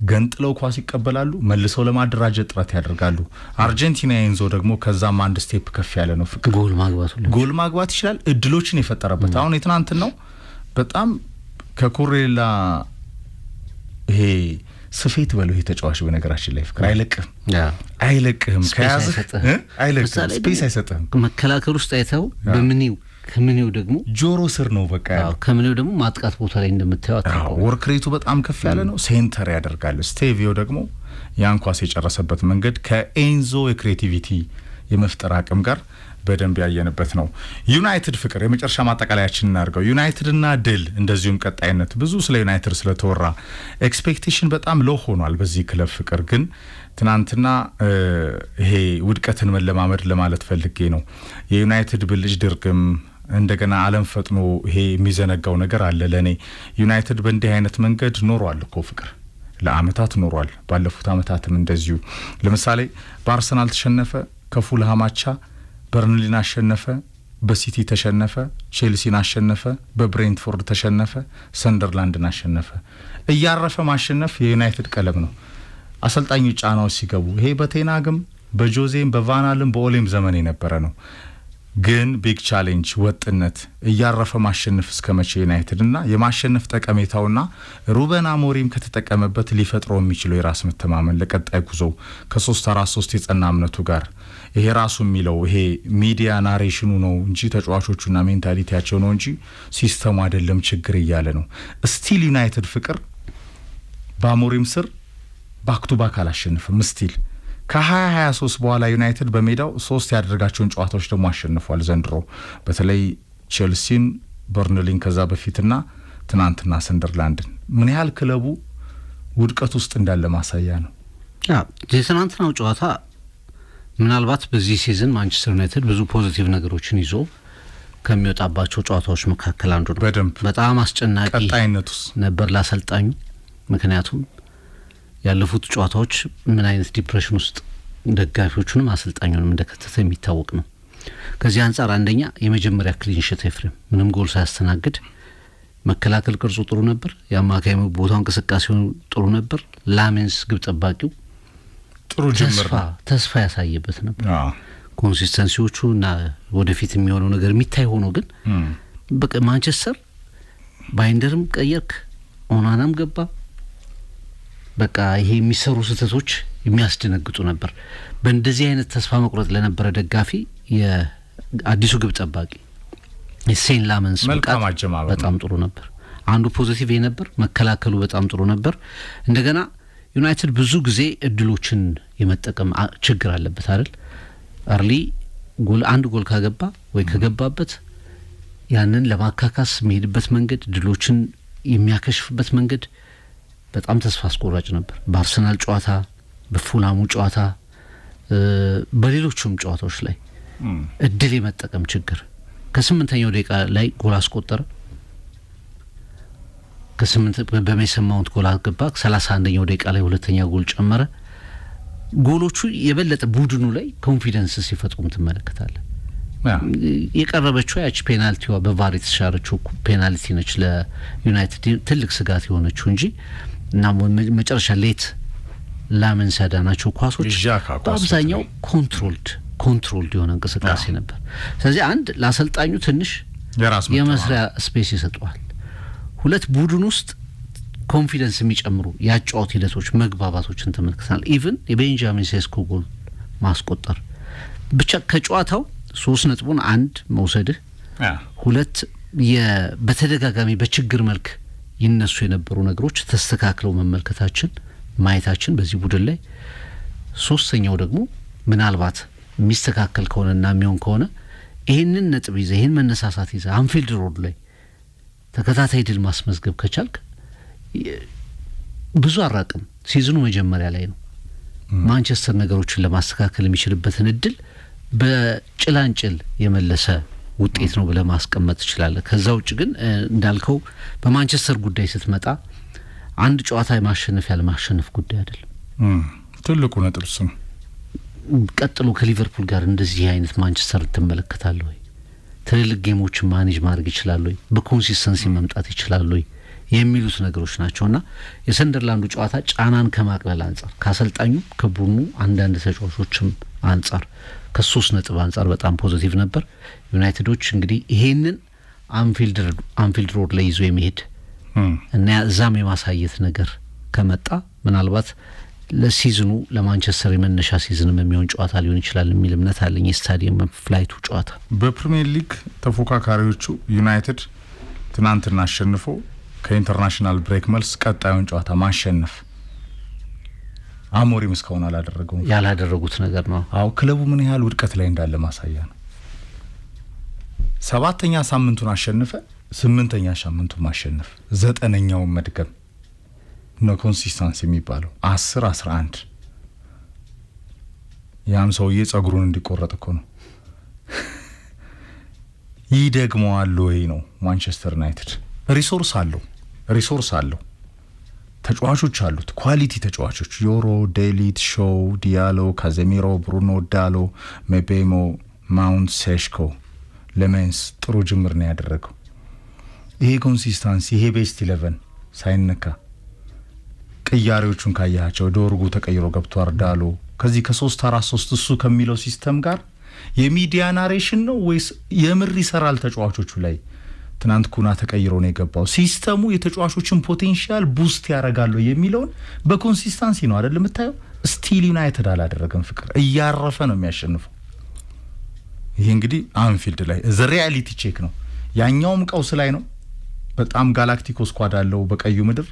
ገንጥለው ኳስ ይቀበላሉ፣ መልሰው ለማደራጀት ጥረት ያደርጋሉ። አርጀንቲና ኢንዞ ደግሞ ከዛም አንድ ስቴፕ ከፍ ያለ ነው ፍቅር። ጎል ማግባት ይችላል። እድሎችን የፈጠረበት አሁን የትናንት ነው በጣም ከኮሬላ ይሄ ስፌት በለው ይሄ ተጫዋች በነገራችን ላይ ፍቅር አይለቅህም ከያዘህ አይለቅህም፣ ስፔስ አይሰጥህም።
መከላከል ውስጥ አይተው በምንው ከምንው ደግሞ
ጆሮ ስር ነው በቃ ያለው።
ከምንው ደግሞ ማጥቃት ቦታ ላይ እንደምታየው አታውቀው።
ወርክሬቱ በጣም ከፍ ያለ ነው። ሴንተር ያደርጋል። ስቴቪዮ ደግሞ ያን ኳስ የጨረሰበት መንገድ ከኤንዞ የክሬቲቪቲ የመፍጠር አቅም ጋር በደንብ ያየንበት ነው። ዩናይትድ ፍቅር የመጨረሻ ማጠቃለያችን እናርገው። ዩናይትድና ድል እንደዚሁም ቀጣይነት ብዙ ስለ ዩናይትድ ስለተወራ ኤክስፔክቴሽን በጣም ሎ ሆኗል በዚህ ክለብ ፍቅር። ግን ትናንትና ይሄ ውድቀትን መለማመድ ለማለት ፈልጌ ነው። የዩናይትድ ብልጭ ድርግም እንደገና ዓለም ፈጥኖ ይሄ የሚዘነጋው ነገር አለ። ለኔ ዩናይትድ በእንዲህ አይነት መንገድ ኖሯል እኮ ፍቅር ለአመታት ኖሯል። ባለፉት አመታትም እንደዚሁ ለምሳሌ በአርሰናል ተሸነፈ፣ ከፉልሃም አቻ፣ በርንሊን አሸነፈ፣ በሲቲ ተሸነፈ፣ ቼልሲን አሸነፈ፣ በብሬንትፎርድ ተሸነፈ፣ ሰንደርላንድን አሸነፈ። እያረፈ ማሸነፍ የዩናይትድ ቀለም ነው። አሰልጣኙ ጫናው ሲገቡ ይሄ በቴናግም በጆዜም በቫናልም በኦሌም ዘመን የነበረ ነው። ግን ቢግ ቻሌንጅ ወጥነት እያረፈ ማሸነፍ እስከመቼ ዩናይትድ እና የማሸነፍ ጠቀሜታውና ሩበን አሞሪም ከተጠቀመበት ሊፈጥረው የሚችለው የራስ መተማመን ለቀጣይ ጉዞ ከ3-4-3 የጸና እምነቱ ጋር ይሄ ራሱ የሚለው ይሄ ሚዲያ ናሬሽኑ ነው እንጂ ተጫዋቾቹና ሜንታሊቲያቸው ነው እንጂ ሲስተሙ አይደለም ችግር እያለ ነው። ስቲል ዩናይትድ ፍቅር በአሞሪም ስር ባክ ቱ ባክ አላሸነፈም። ስቲል ከ2023 በኋላ ዩናይትድ በሜዳው 3 ያደረጋቸውን ጨዋታዎች ደግሞ አሸንፏል ዘንድሮ። በተለይ ቼልሲን፣ በርንሊን ከዛ በፊትና ትናንትና ሰንደርላንድን። ምን ያህል ክለቡ ውድቀት ውስጥ እንዳለ ማሳያ ነው።
የትናንትናው ጨዋታ ምናልባት በዚህ ሲዝን ማንቸስተር ዩናይትድ ብዙ ፖዚቲቭ ነገሮችን ይዞ ከሚወጣባቸው ጨዋታዎች መካከል አንዱ ነው። በጣም አስጨናቂ ቀጣይነቱስ ነበር ላሰልጣኙ። ምክንያቱም ያለፉት ጨዋታዎች ምን አይነት ዲፕሬሽን ውስጥ ደጋፊዎቹንም አሰልጣኙንም እንደከተተ የሚታወቅ ነው። ከዚህ አንፃር አንደኛ የመጀመሪያ ክሊን ሺት ኤፍሬም ምንም ጎል ሳያስተናግድ መከላከል ቅርጹ ጥሩ ነበር። የአማካይ ቦታው እንቅስቃሴው ጥሩ ነበር። ላሜንስ ግብ ጠባቂው
ጥሩ ጅምር
ተስፋ ያሳየበት ነበር። ኮንሲስተንሲዎቹ እና ወደፊት የሚሆነው ነገር የሚታይ ሆኖ ግን በቃ ማንቸስተር ባይንደርም ቀየርክ፣ ኦናናም ገባ። በቃ ይሄ የሚሰሩ ስህተቶች የሚያስደነግጡ ነበር። በእንደዚህ አይነት ተስፋ መቁረጥ ለነበረ ደጋፊ የአዲሱ ግብ ጠባቂ ሴን ላመንስ በጣም ጥሩ ነበር። አንዱ ፖዚቲቭ ነበር። መከላከሉ በጣም ጥሩ ነበር። እንደገና ዩናይትድ ብዙ ጊዜ እድሎችን የመጠቀም ችግር አለበት አይደል? አርሊ አንድ ጎል ካገባ ወይ ከገባበት ያንን ለማካካስ የሚሄድበት መንገድ፣ እድሎችን የሚያከሽፍበት መንገድ በጣም ተስፋ አስቆራጭ ነበር። በአርሰናል ጨዋታ፣ በፉላሙ ጨዋታ፣ በሌሎችም ጨዋታዎች ላይ እድል የመጠቀም ችግር። ከ8ኛው ደቂቃ ላይ ጎል አስቆጠረ። በሜሰን ማውንት ጎል አገባ። 31ኛው ደቂቃ ላይ ሁለተኛ ጎል ጨመረ። ጎሎቹ የበለጠ ቡድኑ ላይ ኮንፊደንስ ሲፈጥሩም ትመለከታለህ። የቀረበችው ያቺ ፔናልቲዋ በቫር የተሻረችው ፔናልቲ ነች ለዩናይትድ ትልቅ ስጋት የሆነችው እንጂ እና መጨረሻ ሌት ላመንስ ያዳናቸው ኳሶች በአብዛኛው ኮንትሮልድ የሆነ እንቅስቃሴ ነበር። ስለዚህ አንድ ለአሰልጣኙ ትንሽ የመስሪያ ስፔስ ይሰጠዋል። ሁለት ቡድን ውስጥ ኮንፊደንስ የሚጨምሩ ያጫወት ሂደቶች፣ መግባባቶችን ተመልክተናል። ኢቭን የቤንጃሚን ሴስኮ ጎል ማስቆጠር ብቻ ከጨዋታው 3 ነጥቡን አንድ መውሰድህ፣ ሁለት በተደጋጋሚ በችግር መልክ ይነሱ የነበሩ ነገሮች ተስተካክለው መመልከታችን ማየታችን በዚህ ቡድን ላይ፣ ሶስተኛው ደግሞ ምናልባት የሚስተካከል ከሆነና የሚሆን ከሆነ ይህንን ነጥብ ይዘህ ይህን መነሳሳት ይዘህ አንፊልድ ሮድ ላይ ተከታታይ ድል ማስመዝገብ ከቻልክ ብዙ አራቅም ሲዝኑ መጀመሪያ ላይ ነው። ማንቸስተር ነገሮችን ለማስተካከል የሚችልበትን እድል በጭላንጭል የመለሰ ውጤት ነው ብለህ ማስቀመጥ ትችላለህ። ከዛ ውጭ ግን እንዳልከው በማንቸስተር ጉዳይ ስትመጣ አንድ ጨዋታ የማሸነፍ ያለ ማሸነፍ ጉዳይ አይደለም።
ትልቁ ነጥብ እሱ ነው።
ቀጥሎ ከሊቨርፑል ጋር እንደዚህ አይነት ማንቸስተር ትመለከታለህ ወይ? ትልልቅ ጌሞችን ማኔጅ ማድረግ ይችላል ወይ? በኮንሲስተንሲ መምጣት ይችላል ወይ? የሚሉት ነገሮች ናቸውና የሰንደርላንዱ ጨዋታ ጫናን ከማቅለል አንጻር ከአሰልጣኙ ከቡድኑ አንዳንድ ተጫዋቾችም አንጻር ከ3 ነጥብ አንጻር በጣም ፖዚቲቭ ነበር። ዩናይትዶች እንግዲህ ይሄንን አንፊልድ ሮድ ላይ ይዞ የሚሄድ እና እዛም የማሳየት ነገር ከመጣ ምናልባት ለሲዝኑ ለማንቸስተር የመነሻ ሲዝንም የሚሆን ጨዋታ ሊሆን ይችላል የሚል እምነት አለኝ። የስታዲየም ፍላይቱ ጨዋታ
በፕሪሚየር ሊግ ተፎካካሪዎቹ ዩናይትድ ትናንትና አሸንፎ ከኢንተርናሽናል ብሬክ መልስ ቀጣዩን ጨዋታ ማሸነፍ አሞሪም እስካሁን አላደረገውም።
ያላደረጉት ነገር ነው።
አዎ ክለቡ ምን ያህል ውድቀት ላይ እንዳለ ማሳያ ነው። 7ኛ ሳምንቱን አሸነፈ፣ 8ኛ ሳምንቱን ማሸነፍ፣ 9ኛውን መድገም ነው ኮንሲስተንሲ የሚባለው። 10-11 ያም ሰውዬ ጸጉሩን እንዲቆረጥ እኮ ነው። ይደግመዋል ወይ ነው ማንቸስተር ዩናይትድ። ሪሶርስ አለው፣ ተጫዋቾች አሉት፣ ኳሊቲ ተጫዋቾች ዮሮ፣ ዴሊት፣ ሾው፣ ዲያሎ፣ ካዜሚሮ፣ ብሩኖ ዳሎ፣ ሜቤሞ፣ ማውንት፣ ሴሽኮ፣ ለሜንስ ጥሩ ጅምር ነው ያደረገው። ይሄ ኮንሲስተንሲ ይሄ ቤስት 11 ሳይነካ ቅያሬዎቹን ካያቸው ዶርጉ ተቀይሮ ገብቷል። ዳሎ ከዚህ ከ3-4-3 እሱ ከሚለው ሲስተም ጋር የሚዲያ ናሬሽን ነው ወይስ የምር ይሰራል ተጫዋቾቹ ላይ? ትናንት ኩና ተቀይሮ ነው የገባው። ሲስተሙ የተጫዋቾችን ፖቴንሻል ቡስት ያደርጋሉ የሚለውን በኮንሲስተንሲ ነው አይደል የምታየው። ስቲል ዩናይትድ አላደረገም። ፍቅር እያረፈ ነው የሚያሸንፈው። ይሄ እንግዲህ አንፊልድ ላይ ዘ ሪያሊቲ ቼክ ነው። ያኛውም ቀውስ ላይ ነው። በጣም ጋላክቲኮ ስኳድ አለው በቀዩ ምድር።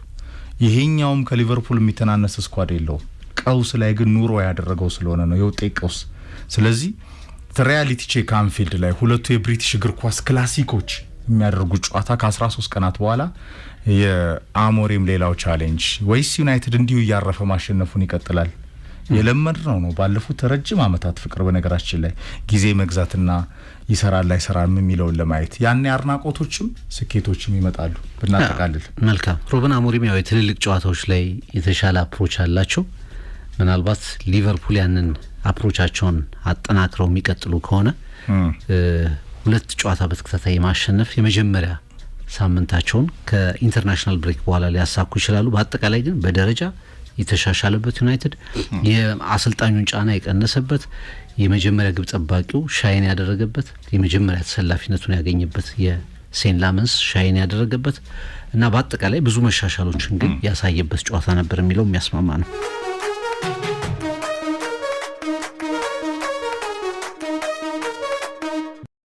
ይሄኛውም ከሊቨርፑል የሚተናነስ ስኳድ የለውም። ቀውስ ላይ ግን ኑሮ ያደረገው ስለሆነ ነው የውጤት ቀውስ። ስለዚህ ሪያሊቲ ቼክ አንፊልድ ላይ ሁለቱ የብሪቲሽ እግር ኳስ ክላሲኮች የሚያደርጉት ጨዋታ ከ13 ቀናት በኋላ የአሞሪም ሌላው ቻሌንጅ ወይስ ዩናይትድ እንዲሁ እያረፈ ማሸነፉን ይቀጥላል? የለመድነው ነው ባለፉት ረጅም ዓመታት ፍቅር። በነገራችን ላይ ጊዜ መግዛትና ይሰራል አይሰራም የሚለውን ለማየት ያኔ አድናቆቶችም ስኬቶችም ይመጣሉ። ብናጠቃልል
መልካም። ሩበን አሞሪም ያው የትልልቅ ጨዋታዎች ላይ የተሻለ አፕሮች አላቸው። ምናልባት ሊቨርፑል ያንን አፕሮቻቸውን አጠናክረው የሚቀጥሉ ከሆነ 2 ጨዋታ በተከታታይ ማሸነፍ የመጀመሪያ ሳምንታቸውን ከኢንተርናሽናል ብሬክ በኋላ ሊያሳኩ ይችላሉ። በአጠቃላይ ግን በደረጃ የተሻሻለበት ዩናይትድ የአሰልጣኙን ጫና የቀነሰበት የመጀመሪያ ግብ ጠባቂው ሻይን ያደረገበት የመጀመሪያ ተሰላፊነቱን ያገኘበት የሴን ላመንስ ሻይን ያደረገበት እና በአጠቃላይ ብዙ መሻሻሎችን ግን ያሳየበት ጨዋታ ነበር የሚለው የሚያስማማ ነው።